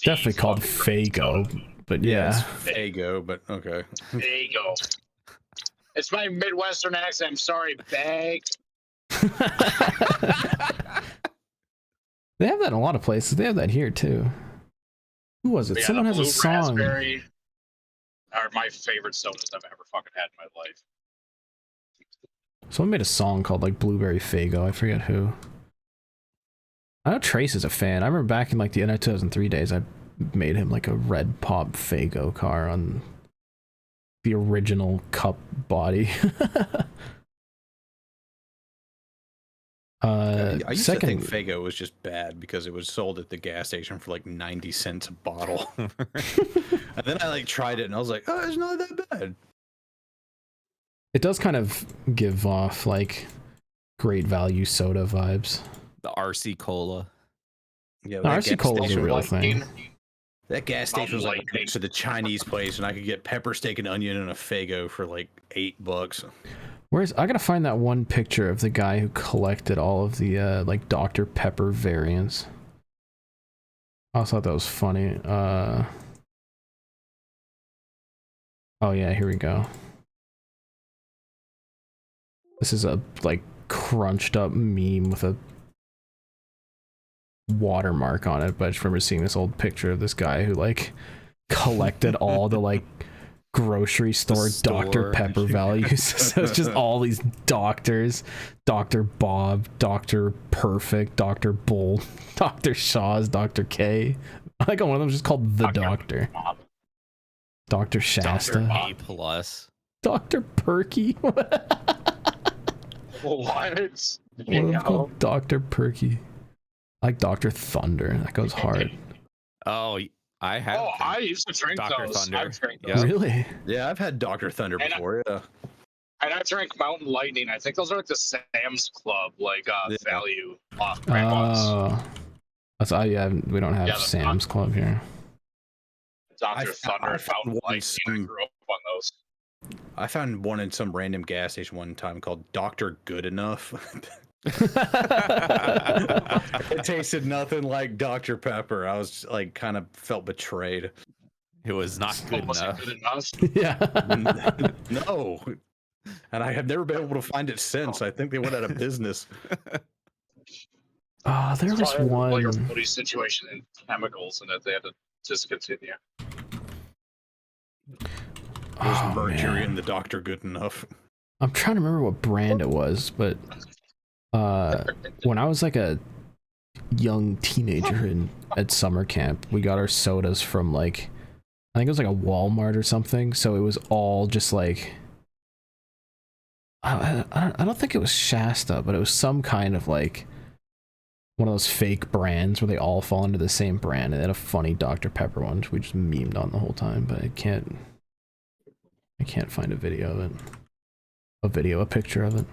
C: definitely called Fago, but yeah.
B: Fago, but okay.
D: Fago. It's my Midwestern accent. I'm sorry, bag.
C: They have that in a lot of places. They have that here too. Who was it?
D: Yeah,
C: Someone has a song.
D: Raspberry are my favorite sodas I've ever fucking had in my life.
C: Someone made a song called like Blueberry Fago. I forget who. I know Trace is a fan. I remember back in like the NR 2003 days, I made him like a red pop Fago car on the original Cup body.
B: I used to think
C: second,
B: Fago was just bad because it was sold at the gas station for like 90 cents a bottle. And then I like tried it and I was like, oh, it's not that bad.
C: it does kind of give off like great value soda vibes.
A: The RC Cola.
B: Yeah,
C: No, RC Cola is a real thing.
B: That gas station was like
D: Lightning.
B: next to the Chinese place, and I could get pepper steak and onion and a Fago for like $8.
C: I gotta find that one picture of the guy who collected all of the like Dr. Pepper variants. I also thought that was funny. Oh yeah, here we go. This is a like crunched up meme with a watermark on it, but I just remember seeing this old picture of this guy who like collected all the like grocery store Dr. Pepper values. So it's just all these doctors: Dr. Bob, Dr. Perfect, Dr. Bull, Dr. Shaw's, Dr. K. I like one of them just called the Doctor. Dr. Shasta,
A: A plus.
C: Dr. Perky.
D: What?
C: One called Dr. Perky. I like Dr. Thunder. That goes hard.
A: Oh, I have.
D: Oh, I used to drink
A: Dr.
D: those.
A: Thunder.
D: I've drank
A: Yeah.
D: those.
C: Really?
B: Yeah, I've had Dr. Thunder
D: And
B: before. Yeah.
D: And I drank Mountain Lightning. I think those are like the Sam's Club, like
B: Yeah.
D: value off-brand ones.
C: Yeah, we don't have
D: Yeah, the
C: Sam's Club here.
D: Dr.
B: I
D: Thunder,
B: found
D: Mountain
B: one
D: Lightning. I
B: some-
D: grew up on those.
B: I found one in some random gas station one time called Dr. Good Enough. It tasted nothing like Dr. Pepper. I was like, kind of felt betrayed.
A: It was not good
D: Was it
A: enough.
D: good enough?
C: Yeah.
B: No. And I have never been able to find it since. I think they went out of business.
C: Oh, there was
D: Probably like a
C: one.
D: bloody situation in chemicals, and that they had to discontinue.
B: There's
C: Oh,
B: mercury
C: man.
B: in the Dr. Good Enough.
C: I'm trying to remember what brand it was, but when I was like a young teenager at summer camp, we got our sodas from like, I think it was like a Walmart or something. So it was all just like, I don't think it was Shasta, but it was some kind of like one of those fake brands where they all fall into the same brand, and they had a funny Dr. Pepper one, which we just memed on the whole time, but I can't find a video of it. A picture of it.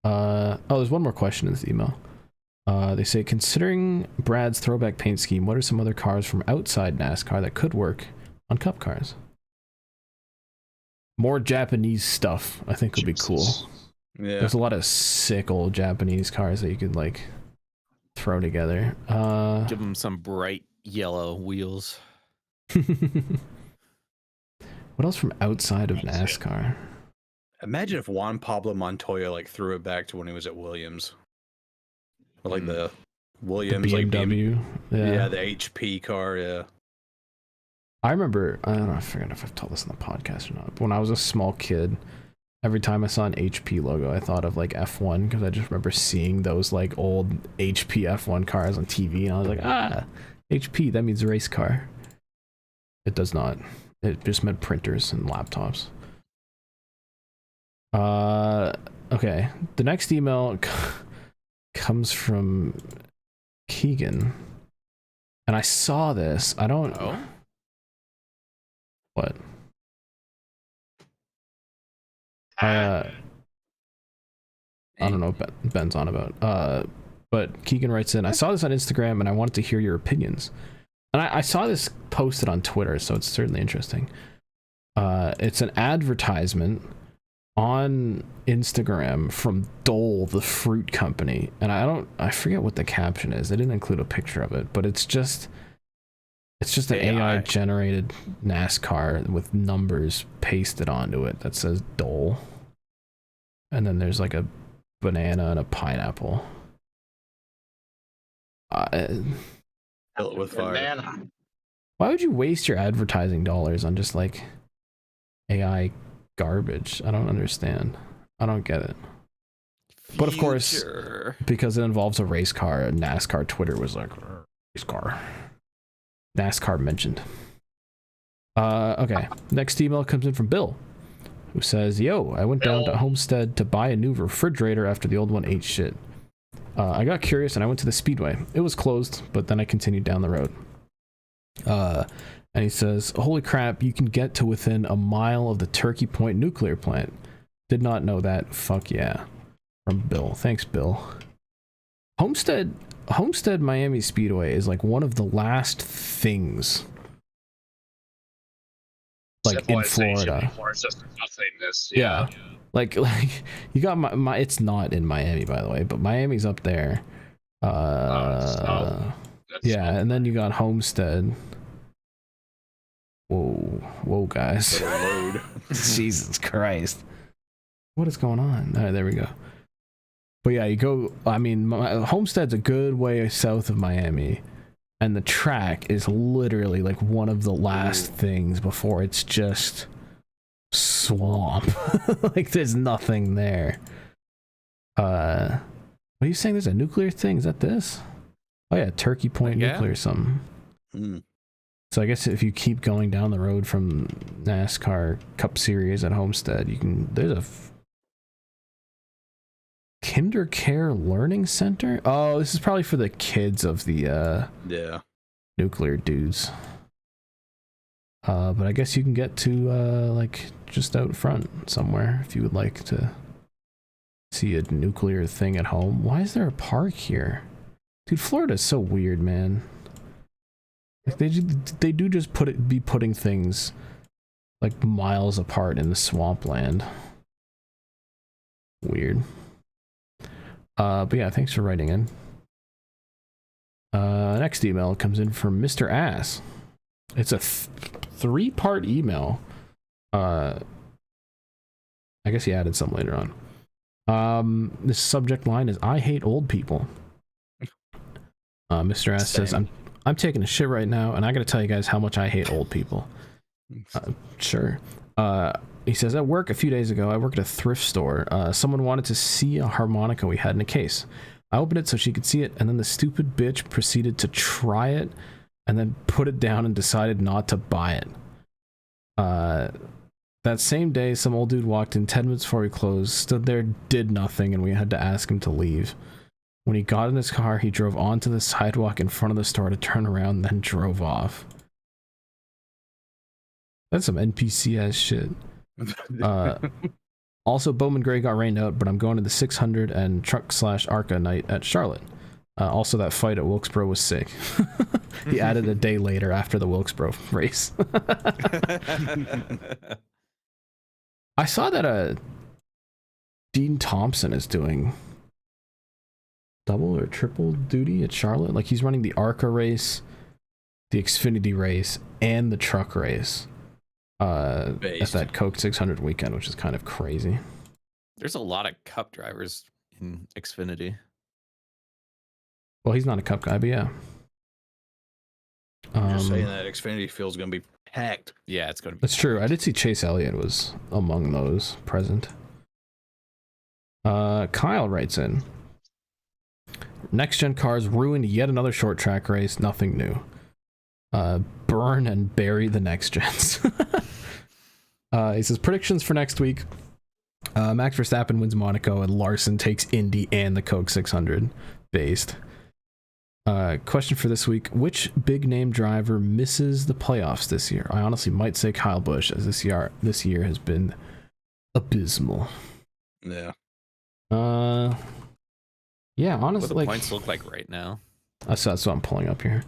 C: Oh, there's one more question in this email. They say, considering Brad's throwback paint scheme, what are some other cars from outside NASCAR that could work on Cup cars? More Japanese stuff, I think, would be cool.
B: Yeah.
C: There's a lot of sick old Japanese cars that you could like throw together.
A: Give them some bright yellow wheels.
C: What else from outside of NASCAR?
B: Imagine if Juan Pablo Montoya like threw it back to when he was at Williams. Or, like the Williams,
C: The
B: like
C: BMW.
B: yeah, the HP car, yeah.
C: I remember, I don't know, I forget if I've told this on the podcast or not, but when I was a small kid, every time I saw an HP logo, I thought of like F1, because I just remember seeing those like old HP F1 cars on TV, and I was like, ah, HP, that means race car. It does not. It just meant printers and laptops. Okay, the next email comes from Keegan, and I saw this. I don't.
A: Oh.
C: What? I don't know what Ben's on about. But Keegan writes in, I saw this on Instagram and I wanted to hear your opinions. And I saw this posted on Twitter, so it's certainly interesting. It's an advertisement on Instagram from Dole, the fruit company. And I forget what the caption is. They didn't include a picture of it, but it's just an AI generated NASCAR with numbers pasted onto it that says Dole. And then there's like a banana and a pineapple.
B: Fill it with fire.
D: Banana.
C: Why would you waste your advertising dollars on just like AI garbage? I don't understand. I don't get it. But of course,
A: Future.
C: because it involves a race car, NASCAR Twitter was like, race car. NASCAR mentioned. Okay, next email comes in from Bill, who says, yo, I went down to Homestead to buy a new refrigerator after the old one ate shit. I got curious and I went to the Speedway. It was closed, but then I continued down the road. And he says, holy crap, you can get to within a mile of the Turkey Point nuclear plant. Did not know that. Fuck yeah. From Bill. Thanks, Bill. Homestead Miami Speedway is like one of the last things like in Florida.
D: It's just nothingness.
C: Yeah. Like you got my it's not in Miami, by the way, but Miami's up there. Yeah, and then you got Homestead. Whoa, guys. Jesus Christ. What is going on? All right, there we go. But yeah, you go, I mean, Homestead's a good way south of Miami, and the track is literally like one of the last things before it's just swamp. Like there's nothing there. What are you saying? There's a nuclear thing? Is that this? Oh yeah, Turkey Point nuclear something. So I guess if you keep going down the road from NASCAR Cup Series at Homestead, you can, there's a Kinder Care Learning Center. Oh, this is probably for the kids of the nuclear dudes. But I guess you can get to like just out front somewhere if you would like to see a nuclear thing at home. Why is there a park here? Dude, Florida's so weird, man. Like they do just be putting things like miles apart in the swampland. Weird. But yeah, thanks for writing in. Next email comes in from Mr. Ass. It's a three-part email. I guess he added some later on. This subject line is I hate old people. Mr. Ass says, I'm taking a shit right now, and I gotta tell you guys how much I hate old people. Sure. He says, at work a few days ago, I worked at a thrift store. Someone wanted to see a harmonica we had in a case. I opened it so she could see it, and then the stupid bitch proceeded to try it, and then put it down and decided not to buy it. That same day, some old dude walked in 10 minutes before we closed, stood there, did nothing, and we had to ask him to leave. When he got in his car, he drove onto the sidewalk in front of the store to turn around, then drove off. That's some NPC ass shit. Also, Bowman Gray got rained out, but I'm going to the 600 and truck/ARCA night at Charlotte. Also, that fight at Wilkesboro was sick. He added a day later after the Wilkesboro race. I saw that Dean Thompson is doing double or triple duty at Charlotte. Like he's running the ARCA race, the Xfinity race, and the truck race at that Coke 600 weekend, which is kind of crazy.
A: There's a lot of Cup drivers in Xfinity.
C: Well, he's not a Cup guy, but yeah.
B: I'm just saying that Xfinity field's going to be packed.
A: Yeah, it's going to be.
C: That's true. I did see Chase Elliott was among those present. Kyle writes in, next gen cars ruined yet another short track race. Nothing new. Burn and bury the next gens. He says predictions for next week. Max Verstappen wins Monaco and Larson takes Indy and the Coke 600 based. Question for this week: which big name driver misses the playoffs this year? I honestly might say Kyle Busch, as this year has been abysmal.
B: Yeah.
C: Yeah, honestly,
A: what the points look like right now?
C: That's what I'm pulling up here.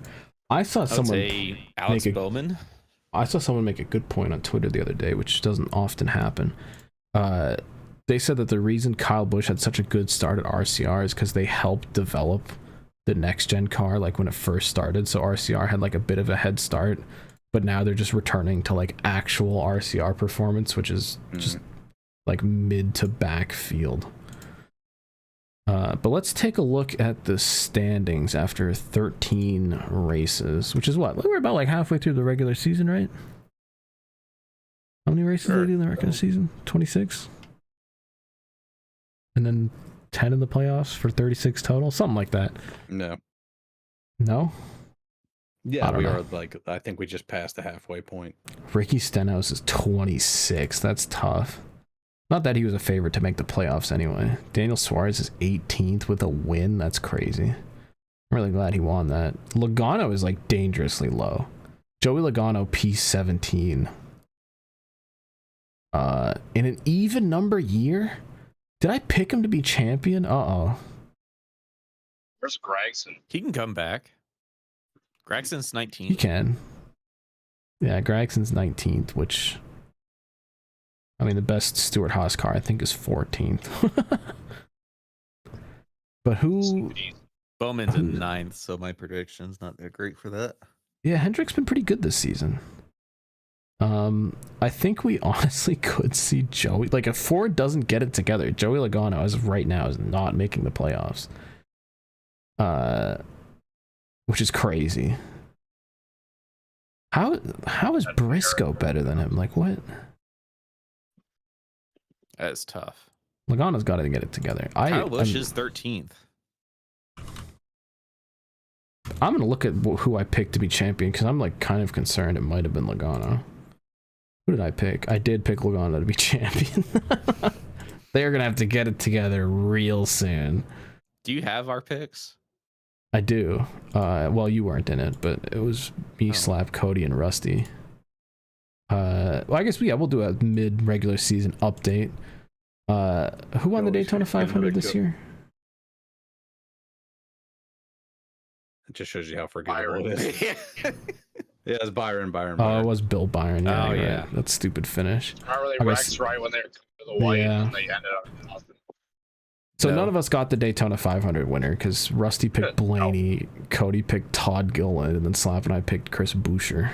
C: I saw someone
A: Alex Bowman.
C: I saw someone make a good point on Twitter the other day, which doesn't often happen. They said that the reason Kyle Busch had such a good start at RCR is because they helped develop the next gen car, like when it first started. So RCR had like a bit of a head start, but now they're just returning to like actual RCR performance, which is just like mid to back field. But let's take a look at the standings after 13 races, which is what? We're about like halfway through the regular season, right? How many races did they do in the regular season? 26? And then 10 in the playoffs for 36 total, something like that.
B: No.
C: No.
B: Yeah,
C: don't
B: we
C: know.
B: are like, I think we just passed the halfway point.
C: Ricky Stenhouse is 26. That's tough. Not that he was a favorite to make the playoffs anyway. Daniel Suarez is 18th with a win. That's crazy. I'm really glad he won that. Logano is like dangerously low. Joey Logano P17. In an even number year? Did I pick him to be champion? Uh-oh.
D: Where's Gregson?
A: He can come back. Gregson's 19.
C: He can. Yeah, Gregson's 19th, which... I mean, the best Stewart Haas car, I think, is 14th. But who...
A: Bowman's in 9th, so my prediction's not that great for that.
C: Yeah, Hendrick's been pretty good this season. I think we honestly could see Joey... Like, if Ford doesn't get it together, Joey Logano, as of right now, is not making the playoffs. Which is crazy. How is Briscoe better than him? Like, what?
A: That's tough.
C: Logano's got to get it together.
A: Kyle Busch is 13th.
C: I'm going to look at who I picked to be champion because I'm like kind of concerned it might have been Logano. Who did I pick? I did pick Logano to be champion. They're going to have to get it together real soon.
A: Do you have our picks?
C: I do. Well, you weren't in it, but it was me, Slap, Cody, and Rusty. Well, I guess we'll do a mid-regular season update. Who won the Daytona 500 this year?
B: It just shows you how forgettable it is. Yeah, it's Byron.
C: Oh, it was Bill Byron. Yeah,
A: Oh,
C: you're
A: yeah.
C: right. That stupid finish.
D: Remember they
C: I
D: wrecked
C: guess-
D: right when they were coming to the white,
C: Yeah.
D: and they ended up in nothing.
C: So
A: No.
C: none of us got the Daytona 500 winner because Rusty picked Blaney, Cody picked Todd Gilliland, and then Slap and I picked Chris Boucher.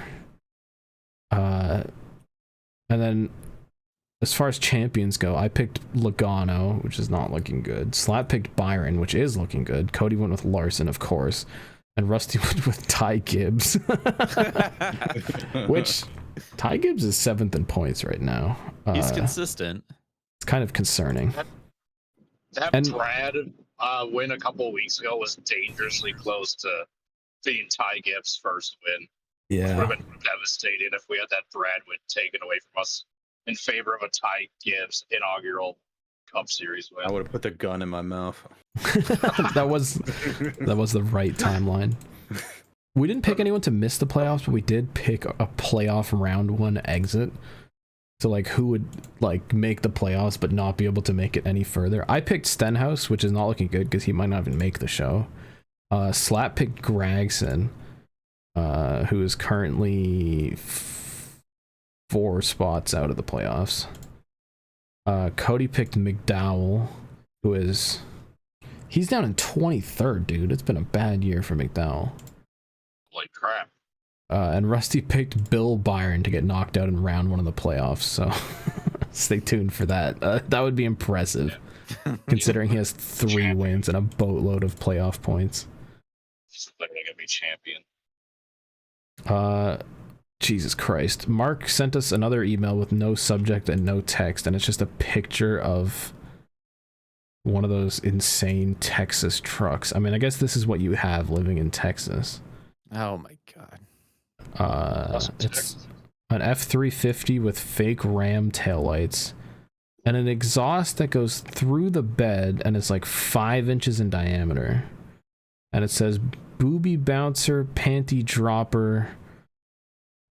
C: And then as far as champions go, I picked Logano, which is not looking good. Slap picked Byron, which is looking good. Cody went with Larson, of course. And Rusty went with Ty Gibbs. Which, Ty Gibbs is 7th in points right now.
A: He's consistent.
C: It's kind of concerning.
D: That Brad win a couple of weeks ago was dangerously close to being Ty Gibbs' first win. It would have been devastating if we had that Brad win taken away from us in favor of a Ty Gibbs inaugural Cup Series win.
B: I would have put the gun in my mouth.
C: that was the right timeline. We didn't pick anyone to miss the playoffs, but we did pick a playoff round 1 exit. So like who would like make the playoffs but not be able to make it any further. I picked Stenhouse, which is not looking good because he might not even make the show. Slap picked Gregson, who is currently 4 spots out of the playoffs. Cody picked McDowell, who is... He's down in 23rd, dude. It's been a bad year for McDowell.
D: Like crap.
C: And Rusty picked Bill Byron to get knocked out in round 1 of the playoffs, so stay tuned for that. That would be impressive, considering he has 3 wins and a boatload of playoff points.
D: He's literally gonna be champion.
C: Jesus Christ. Mark sent us another email with no subject and no text, and it's just a picture of one of those insane Texas trucks. I mean, I guess this is what you have living in Texas.
A: Oh my god.
C: It's an F-350 with fake Ram taillights and an exhaust that goes through the bed and is like 5 inches in diameter. And it says booby bouncer, panty dropper,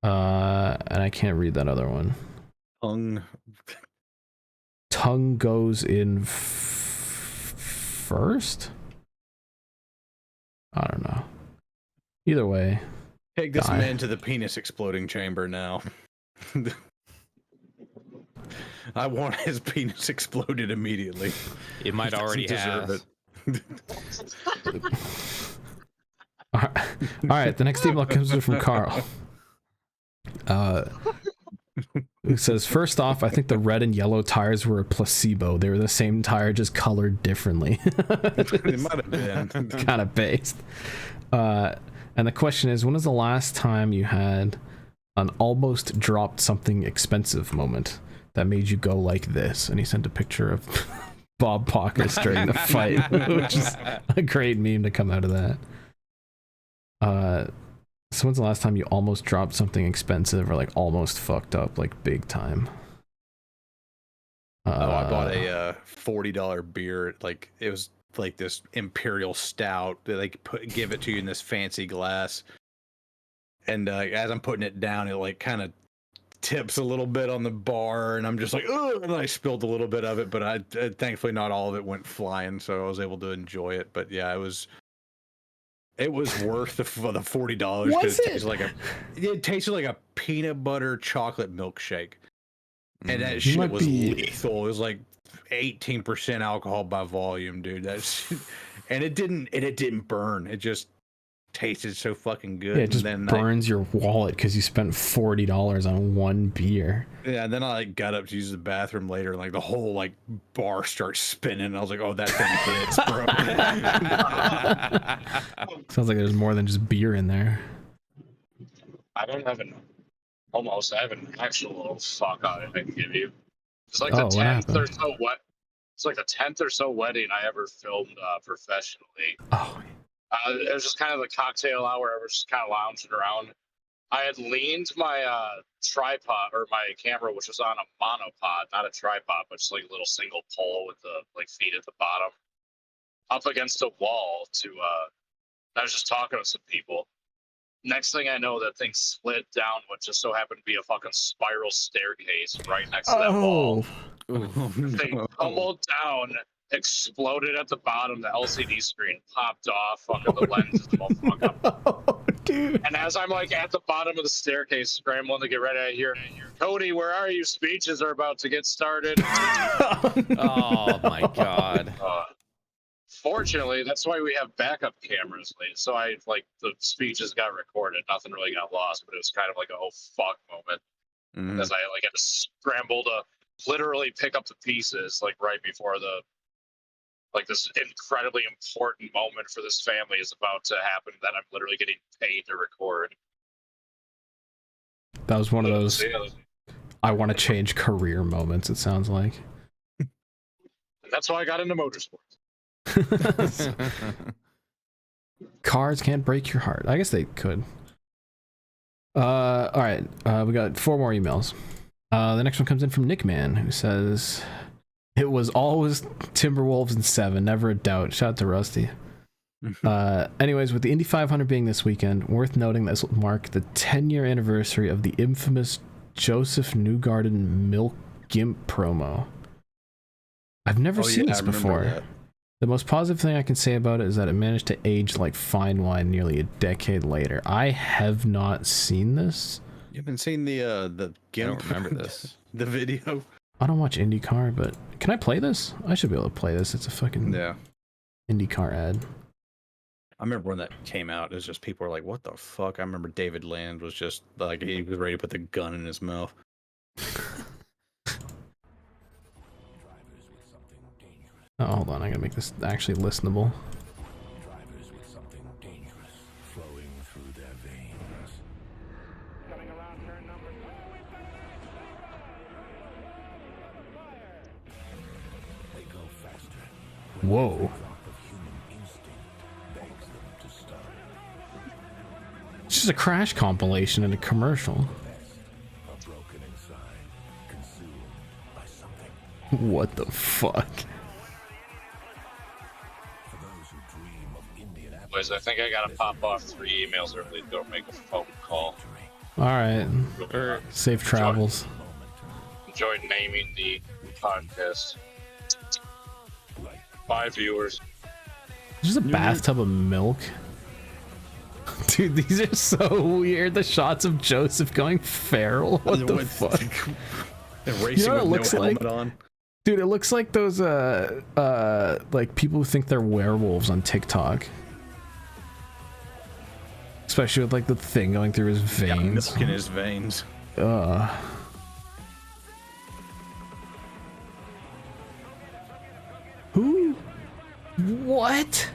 C: and I can't read that other one. Tongue goes in first? I don't know. Either way.
B: Take this man to the penis exploding chamber now. I want his penis exploded immediately.
A: It might already have.
C: All right, the next email comes from Carl. It says, first off, I think the red and yellow tires were a placebo. They were the same tire, just colored differently.
B: It might have been.
C: Kind of based. And the question is, when was the last time you had an almost dropped something expensive moment that made you go like this? And he sent a picture of Bob Pockets during the fight, which is a great meme to come out of that. So when's the last time you almost dropped something expensive or like almost fucked up like big time?
B: I bought a $40 beer. Like it was like this imperial stout. They like give it to you in this fancy glass, and as I'm putting it down, it like kind of tips a little bit on the bar, and I'm just like, oh, and I spilled a little bit of it, but I thankfully not all of it went flying, so I was able to enjoy it. But yeah, it was worth the $40 because it tasted like a peanut butter chocolate milkshake, and that shit was lethal. It was like 18% alcohol by volume, dude. That's and it didn't burn. It just tasted so fucking good.
C: Yeah, it just burns your wallet because you spent $40 on one beer.
B: Yeah, and then I like got up to use the bathroom later, and like the whole like bar starts spinning. And I was like, "Oh, that thing hits, bro."
C: Sounds like there's more than just beer in there.
D: I don't have an actual fuck on it I can give you. It's like
C: Oh,
D: the
C: what
D: 10th or
C: happened?
D: so wet. It's like the 10th or so wedding I ever filmed professionally.
C: Oh,
D: It was just kind of the cocktail hour. I was just kind of lounging around. I had leaned my tripod or my camera, which was on a monopod, not a tripod, but just like a little single pole with the like feet at the bottom, up against a wall to. I was just talking to some people. Next thing I know, that thing slid down what just so happened to be a fucking spiral staircase right next to that wall. The thing tumbled down, exploded at the bottom. The LCD screen popped off. Fucking the lenses all fucked up.
C: Oh, dude.
D: And as I'm like at the bottom of the staircase, scrambling to get ready, I hear, "Cody, where are you? Speeches are about to get started."
A: Oh my god.
D: Fortunately, that's why we have backup cameras. So I like the speeches got recorded. Nothing really got lost, but it was kind of like a oh fuck moment as I like had to scramble to literally pick up the pieces like right before the like this incredibly important moment for this family is about to happen that I'm literally getting paid to record.
C: That was one of those
D: Yeah,
C: I want to change career moments, it sounds like.
D: and that's why I got into motorsports.
C: Cars can't break your heart. I guess they could. All right. We got 4 more emails. The next one comes in from Nickman, who says, "It was always Timberwolves in 7, never a doubt." Shout out to Rusty. Anyways, with the Indy 500 being this weekend, worth noting this will mark the 10-year anniversary of the infamous Joseph Newgarden milk gimp promo. I've never seen this before.
B: That.
C: The most positive thing I can say about it is that it managed to age like fine wine nearly a decade later. I have not seen this.
B: You haven't seen the gimp?
A: I don't remember this.
B: The video?
C: I don't watch IndyCar, but can I play this? I should be able to play this. It's a fucking IndyCar ad.
B: I remember when that came out, it was just people were like, "What the fuck?" I remember David Land was just like, he was ready to put the gun in his mouth.
C: Oh, hold on. I gotta make this actually listenable.
E: Drivers with something dangerous flowing through their veins.
F: Coming around turn number 2.
E: They go faster.
C: Whoa.
E: Drop of human instinct begs them to stop.
C: It's just a crash compilation and a commercial.
E: Are broken inside, consumed by something.
C: What the fuck?
E: For those who dream of Indianapolis,
D: Boys, I think I gotta pop off 3 emails early to go make a phone call.
C: All right. Safe travels.
D: Enjoyed naming the contest. 5 viewers.
C: There's a bathtub of milk. Dude, these are so weird. The shots of Joseph going feral. What the fuck?
B: And racing
C: You know what it
B: with
C: looks
B: no
C: like?
B: helmet on.
C: Dude, it looks like those like people who think they're werewolves on TikTok. Especially with like the thing going through his veins.
B: Milk in his veins.
C: Who? What?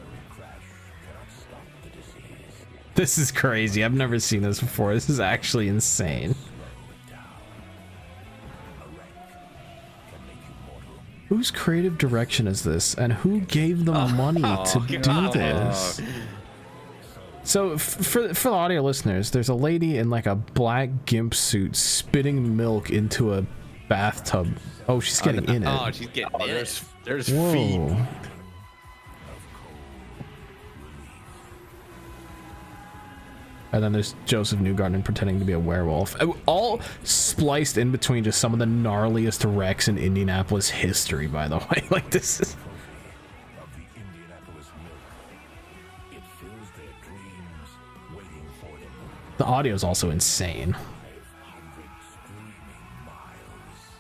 C: This is crazy. I've never seen this before. This is actually insane. Whose creative direction is this, and who gave them money to do this? So, for the audio listeners, there's a lady in like a black gimp suit spitting milk into a bathtub. Oh, she's getting in it.
A: Oh, she's getting in it.
B: There's
C: Whoa.
B: feet.
C: And then there's Joseph Newgarden pretending to be a werewolf. All spliced in between just some of the gnarliest wrecks in Indianapolis history, by the way. Like, this is...
G: Of the Indianapolis milk. It fills their dreams, waiting for them.
C: The audio is also insane.
G: 500 screaming miles.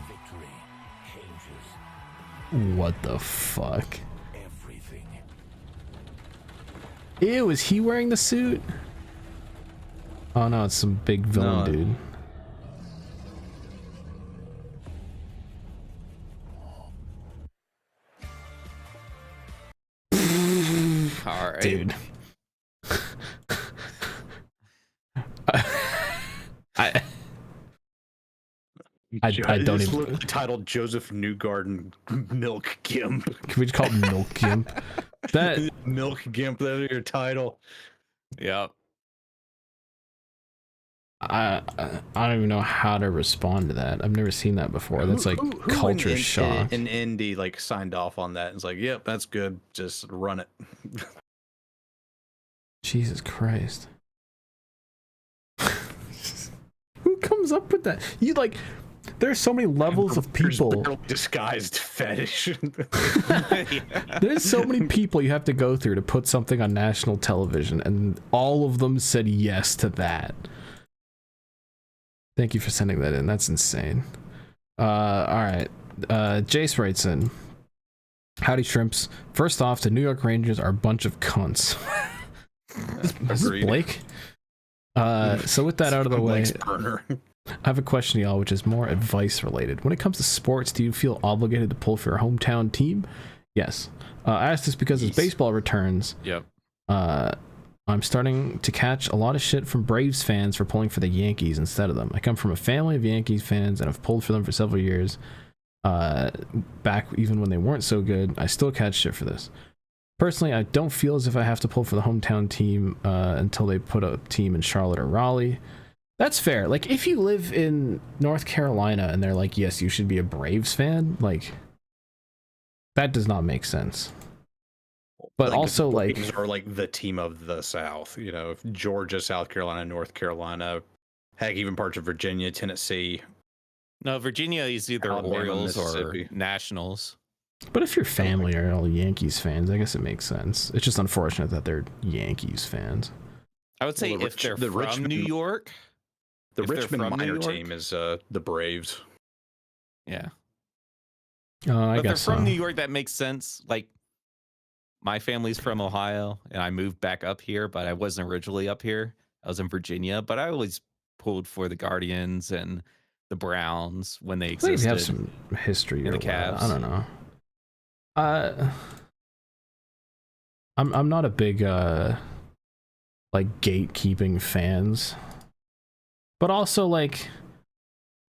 G: Victory hinges
C: What the fuck?
G: everything.
C: Ew, is he wearing the suit? Oh no, it's some big villain
B: No.
C: dude.
A: All right.
C: Dude. I don't
B: It's
C: even...
B: literally titled Joseph Newgarden Milk Gimp.
C: Can we just call it Milk Gimp? That...
B: Milk Gimp, that's your title.
A: Yep.
C: I don't even know how to respond to that. I've never seen that before. That's like
B: Who
C: culture
B: in,
C: shock.
B: In Indy like signed off on that and was like, yep, that's good. Just run it.
C: Jesus Christ. Who comes up with that? You like, there's so many levels of people.
B: There's disguised fetish.
C: There's so many people you have to go through to put something on national television, and all of them said yes to that. Thank you for sending that in. That's insane. All right. Jace writes in, howdy shrimps. First off, the New York Rangers are a bunch of cunts. Is this
B: Agreed.
C: Blake? So with that out of the way,
B: Blake's burner.
C: I have a question to y'all, which is more advice related. When it comes to sports, do you feel obligated to pull for your hometown team? Yes. I ask this because as baseball returns,
A: Yep.
C: I'm starting to catch a lot of shit from Braves fans for pulling for the Yankees instead of them. I come from a family of Yankees fans and I've pulled for them for several years. Back even when they weren't so good, I still catch shit for this. Personally, I don't feel as if I have to pull for the hometown team until they put a team in Charlotte or Raleigh. That's fair. Like, if you live in North Carolina and they're like, yes, you should be a Braves fan, like, that does not make sense. But
B: Like,
C: also,
B: the
C: like...
B: Braves are like the team of the South. You know, Georgia, South Carolina, North Carolina, heck, even parts of Virginia, Tennessee.
A: No, Virginia is either
B: Alabama,
A: Orioles or
B: Mississippi.
A: Nationals.
C: But if your family are all Yankees fans, I guess it makes sense. It's just unfortunate that they're Yankees fans.
A: I would say
B: Well,
A: if they're
B: the
A: from
B: Richmond-
A: New York.
B: The
A: If they're
B: Richmond
A: from New
B: minor
A: York?
B: team is the Braves.
A: Yeah.
C: I
A: If they're
C: guess
A: from
C: so.
A: New York, that makes sense. Like, my family's from Ohio, and I moved back up here, but I wasn't originally up here. I was in Virginia, but I always pulled for the Guardians and the Browns when they
C: I think
A: existed.
C: you have some history
A: And
C: or
A: the
C: what,
A: Cavs.
C: I don't know. I'm not a big like gatekeeping fans, but also like,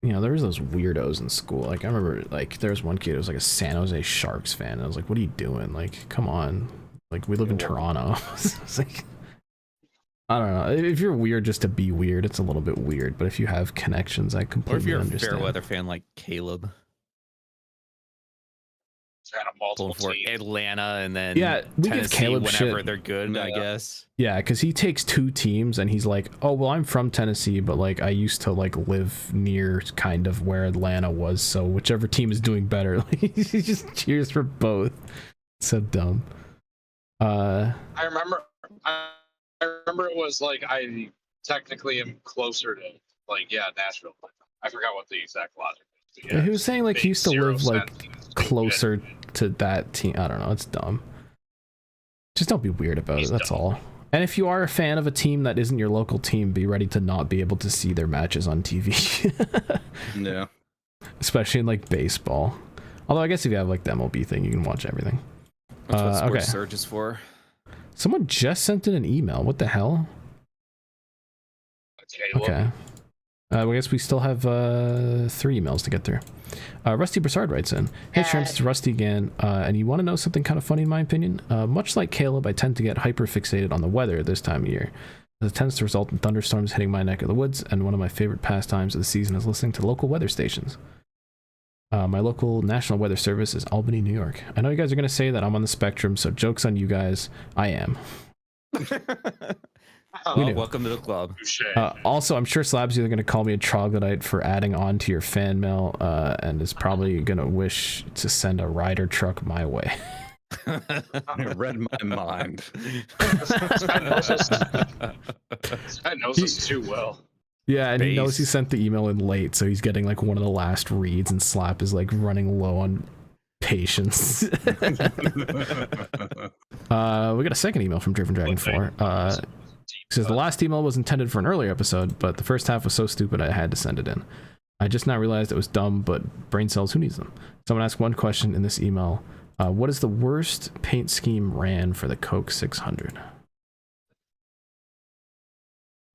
C: you know, there was those weirdos in school. Like I remember like there was one kid who was like a San Jose Sharks fan. And I was like, what are you doing? Like, come on. Like we live in Toronto. It's like, I don't know. If you're weird just to be weird, it's a little bit weird. But if you have connections, I
A: Or
C: completely
A: if you're a
C: understand.
A: fair weather fan like Caleb,
D: Kind of multiple
A: pulling for
D: teams.
A: Atlanta and then
C: Yeah, we give
A: Tennessee
C: Caleb
A: whenever
C: shit.
A: they're good, I
B: Yeah.
A: guess.
C: Yeah, because he takes two teams and he's like, oh, well, I'm from Tennessee, but like I used to like live near kind of where Atlanta was, so whichever team is doing better. Like, he just cheers for both. So dumb.
D: I remember it was like I technically am closer to Nashville. I forgot what the exact logic was.
C: he was saying like he used to
D: Zero
C: live like
D: sense.
C: closer to that team. I don't know, it's dumb. Just don't be weird about it, that's all. And if you are a fan of a team that isn't your local team, be ready to not be able to see their matches on TV.
B: Yeah.
C: Especially in like baseball. Although I guess if you have like the MLB thing, you can watch everything.
A: That's what Sports
C: okay.
A: Surge is for.
C: Someone just sent in an email. What the hell?
D: Caleb.
C: Okay. I guess we still have 3 emails to get through. Rusty Broussard writes in, "Hey Shrimps, it's Rusty again, and you want to know something kind of funny in my opinion? Much like Caleb, I tend to get hyper-fixated on the weather this time of year. It tends to result in thunderstorms hitting my neck of the woods, and one of my favorite pastimes of the season is listening to local weather stations. My local National Weather Service is Albany, New York. I know you guys are going to say that I'm on the spectrum, so joke's on you guys. I am.
A: Well, welcome to the club.
C: Also, I'm sure Slab's either going to call me a troglodyte for adding on to your fan mail, and is probably going to wish to send a rider truck my way."
B: I read my mind.
D: This guy knows us too well.
C: Yeah, and he knows he sent the email in late, so he's getting like one of the last reads, and Slap is like running low on patience. We got a second email from Driven Dragon 4. He says, "The last email was intended for an earlier episode, but the first half was so stupid I had to send it in. I just now realized it was dumb, but brain cells, who needs them? Someone asked one question in this email. What is the worst paint scheme ran for the Coke 600?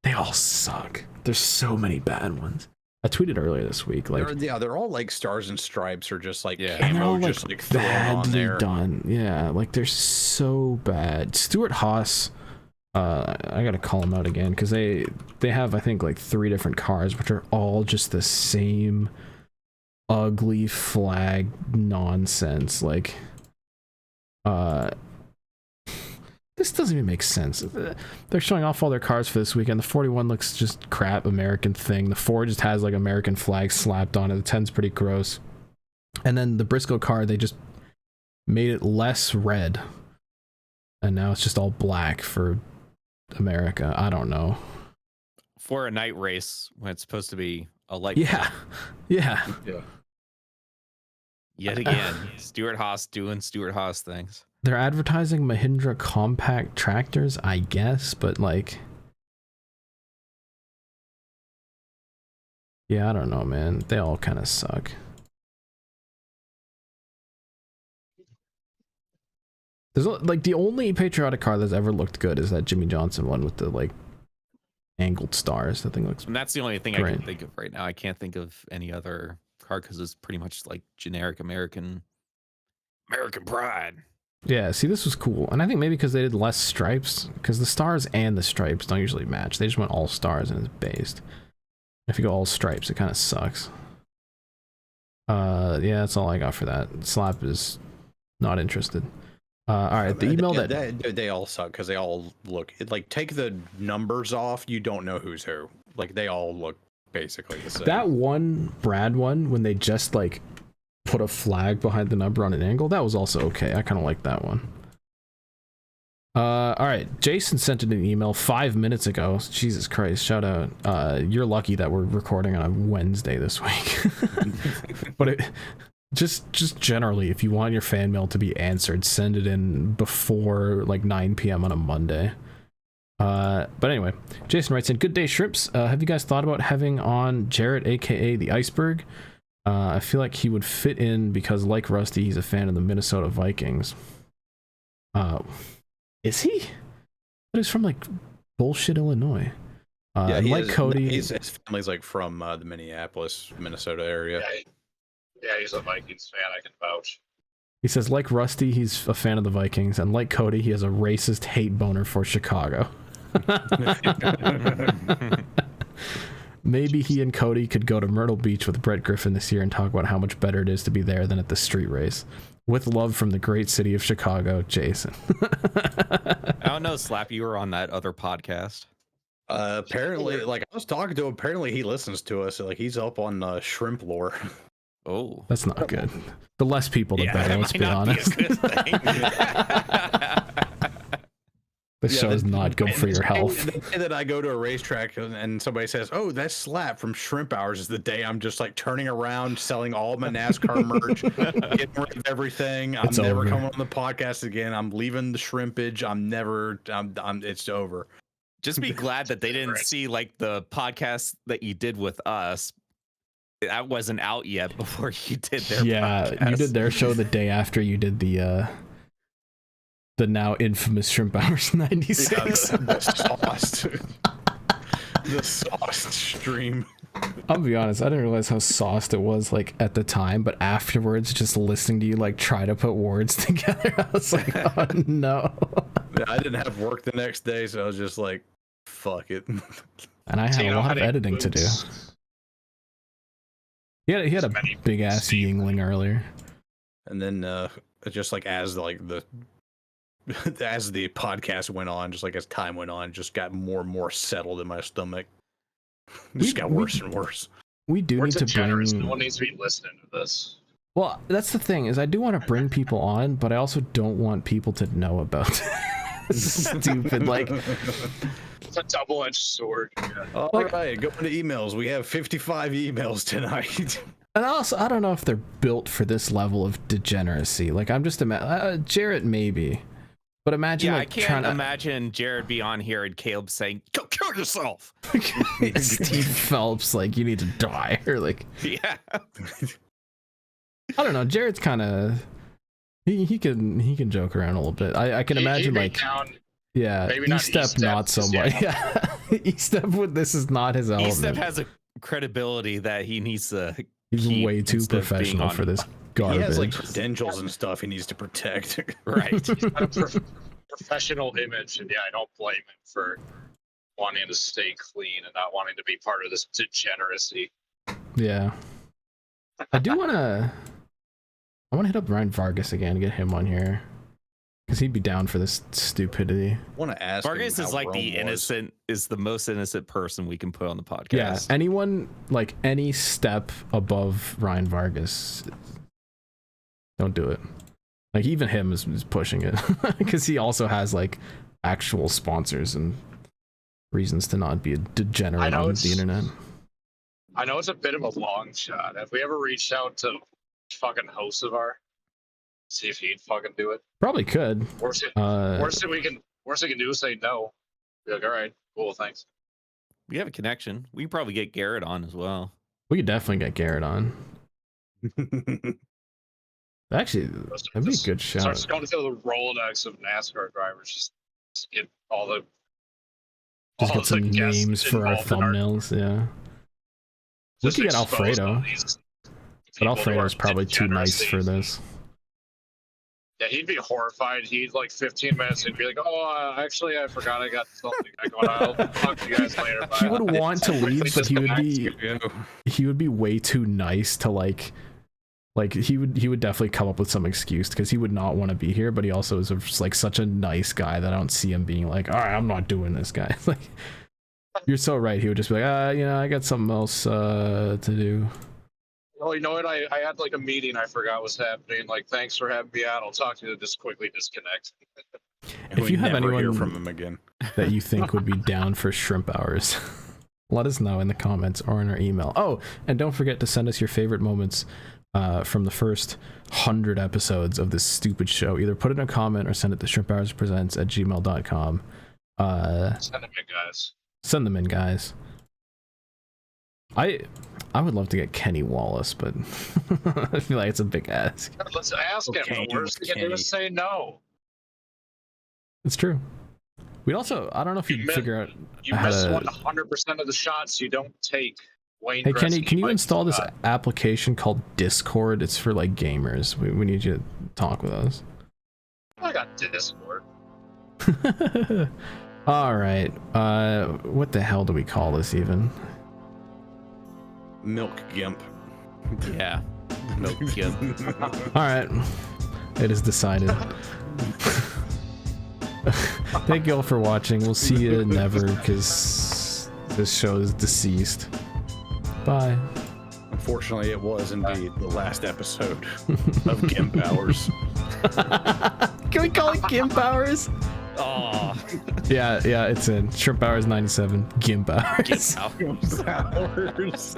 C: They all suck. There's so many bad ones. I tweeted earlier this week, like,
B: they're all like stars and stripes, or just like
C: and they're all
B: camo,
C: like
B: just like thrown on
C: badly
B: there.
C: done. Yeah, like they're so bad. Stuart Haas, I gotta call him out again because they have, I think, like 3 different cars, which are all just the same ugly flag nonsense. Like, this doesn't even make sense. They're showing off all their cars for this weekend. The 41 looks just crap American thing. The 4 just has like American flag slapped on it. The 10's pretty gross. And then the Briscoe car, they just made it less red. And now it's just all black for America. I don't know.
A: For a night race when it's supposed to be a light.
C: Yeah. Yeah.
A: Yet again, Stuart Haas doing Stuart Haas things.
C: They're advertising Mahindra compact tractors, I guess, but like, yeah, I don't know, man. They all kind of suck. There's like the only patriotic car that's ever looked good is that Jimmy Johnson one with the like angled stars. That thing looks.
A: And that's the only thing
C: great.
A: I can think of right now. I can't think of any other car because it's pretty much like generic American pride.
C: Yeah, see, this was cool. And I think maybe because they did less stripes, because the stars and the stripes don't usually match. They just went all stars and it's based. If you go all stripes, it kind of sucks. Yeah, that's all I got for that. Slap is not interested. All right, the email
B: they all suck because they all look like, take the numbers off, you don't know who's who. Like, they all look basically the same.
C: That one Brad one, when they just like put a flag behind the number on an angle, that was also okay. I kind of like that one. All right, Jason sent in an email 5 minutes ago. Jesus Christ, shout out. You're lucky that we're recording on a Wednesday this week. But just generally, if you want your fan mail to be answered, send it in before like 9 p.m. on a Monday. But anyway, Jason writes in, "Good day, Shrimps. Have you guys thought about having on Jarrett, aka the Iceberg? I feel like he would fit in because, like Rusty, he's a fan of the Minnesota Vikings." Is he? But he's from like bullshit Illinois.
B: Yeah,
C: and like Cody,
B: his family's like from the Minneapolis, Minnesota area.
D: Yeah, he's a Vikings fan. I can vouch.
C: He says, like Rusty, he's a fan of the Vikings, and like Cody, he has a racist hate boner for Chicago. Maybe he and Cody could go to Myrtle Beach with Brett Griffin this year and talk about how much better it is to be there than at the street race. With love from the great city of Chicago, Jason.
A: I don't know, Slap, you were on that other podcast.
B: Apparently, like, I was talking to him, apparently he listens to us. Like, he's up on shrimp lore.
A: Oh,
C: that's not good. The less people, the better. Let's be honest. This show is not good for your health.
B: The day that I go to a racetrack and somebody says, "Oh, that Slap from Shrimp Hours," is the day I'm just like turning around, selling all my NASCAR merch, getting rid of everything. I'm never coming on the podcast again. I'm leaving the shrimpage. It's over.
A: Just be glad that they didn't see like the podcast that you did with us. That wasn't out yet before you did their podcast.
C: You did their show the day after you did the now infamous Shrimp Hours 96.
B: The sauced stream.
C: I'll be honest, I didn't realize how sauced it was like at the time, but afterwards, just listening to you like try to put words together, I was like, oh no.
B: I didn't have work the next day, so I was just like, fuck it.
C: And I had a lot of editing to do. He had a big ass Yingling earlier.
B: And then just like as the podcast went on, just like as time went on, just got more and more settled in my stomach. Just got worse and worse.
C: We do need to
D: generous.
C: bring.
D: No one needs to be listening to this.
C: Well, that's the thing, is I do want to bring people on, but I also don't want people to know about stupid, like...
D: It's a double-edged sword. Yeah.
B: All right, go into emails. We have 55 emails tonight.
C: And also, I don't know if they're built for this level of degeneracy. Like, I'm just Jarrett maybe, but imagine
A: Yeah,
C: like
A: I can't imagine Jared be on here and Caleb saying, "Go kill yourself."
C: Steve Phelps, like, you need to die, or like,
A: Yeah.
C: I don't know. Jared's kind of he can joke around a little bit. I can imagine like yeah,
D: maybe not
C: E-Step not so much. Yeah, E-Step with this is not his element.
A: E-Step has a credibility that he needs to.
C: He's
A: keep
C: way too
A: instead of being
C: professional
A: on-
C: for this garbage.
B: He has like credentials and stuff he needs to protect.
A: Right.
D: He's got a professional image, and yeah, I don't blame him for wanting to stay clean and not wanting to be part of this degeneracy.
C: Yeah, I want to hit up Ryan Vargas again, get him on here, because he'd be down for this stupidity.
B: I want to ask.
A: Vargas
B: him
A: is
B: how
A: like
B: Rome
A: the
B: was.
A: innocent, is the most innocent person we can put on the podcast.
C: Yeah, anyone like any step above Ryan Vargas, don't do it. Like even him is pushing it because he also has like actual sponsors and reasons to not be a degenerate on the internet.
D: I know it's a bit of a long shot. Have we ever reached out to fucking Hocevar? See if he'd fucking do it.
C: Probably could.
D: Worst thing we can do is say no. Be like, all right, cool, thanks.
A: We have a connection. We can probably get Garrett on as well.
C: We could definitely get Garrett on. Actually, that'd be a good
D: Start
C: shout.
D: just going through the Rolodex of NASCAR drivers. Just get all the
C: Just get some
D: guests
C: names for our
D: involved in
C: thumbnails. Yeah, we
D: just
C: could get
D: expose
C: Alfredo,
D: all these
C: but
D: people who
C: Alfredo's
D: are
C: probably too nice for
D: degeneracies.
C: this.
D: Yeah, he'd be horrified. He'd like 15 minutes and be like, "Oh, actually, I forgot I got something going on. I'll talk to you guys later."
C: He
D: Bye."
C: would want to leave, but
B: Yeah.
C: he would be way too nice to like he would definitely come up with some excuse because he would not want to be here, but he also is like such a nice guy that I don't see him being like, all right, I'm not doing this, guy. Like, you're so right. He would just be like, I got something else to do.
D: Oh, you know what? I had like a meeting I forgot was happening. Like, thanks for having me out. I'll talk to you. Just quickly disconnect.
C: If you have
B: never hear
C: anyone
B: from him again,
C: that you think would be down for shrimp hours, let us know in the comments or in our email. Oh, and don't forget to send us your favorite moments from the first 100 episodes of this stupid show. Either put it in a comment or send it to ShrimpHoursPresents@gmail.com.
D: Send them in, guys.
C: Send them in, guys. I would love to get Kenny Wallace, but I feel like it's a big ask.
D: Let's ask him.
B: Okay,
D: The worst he can do is say no.
C: It's true. We'd also, I don't know if you'd figure out
D: You
C: how
D: miss
C: to...
D: 100% of the shots you don't take. Wayne
C: Hey Kenny,
D: Gretzky
C: can you
D: might
C: install this
D: not.
C: application called Discord? It's for like gamers. We need you to talk with us.
D: I got Discord.
C: All right. What the hell do we call this even?
B: Milk Gimp.
A: Yeah. Milk Gimp.
C: All right. It is decided. Thank you all for watching. We'll see you never because this show is deceased. Bye.
B: Unfortunately, it was indeed the last episode of Gimp Hours.
C: Can we call it Gimp Hours?
A: Oh,
C: Yeah, it's in. Shrimp Hours 97. Gimp Hours.
A: Gimp Hours.
B: Hours.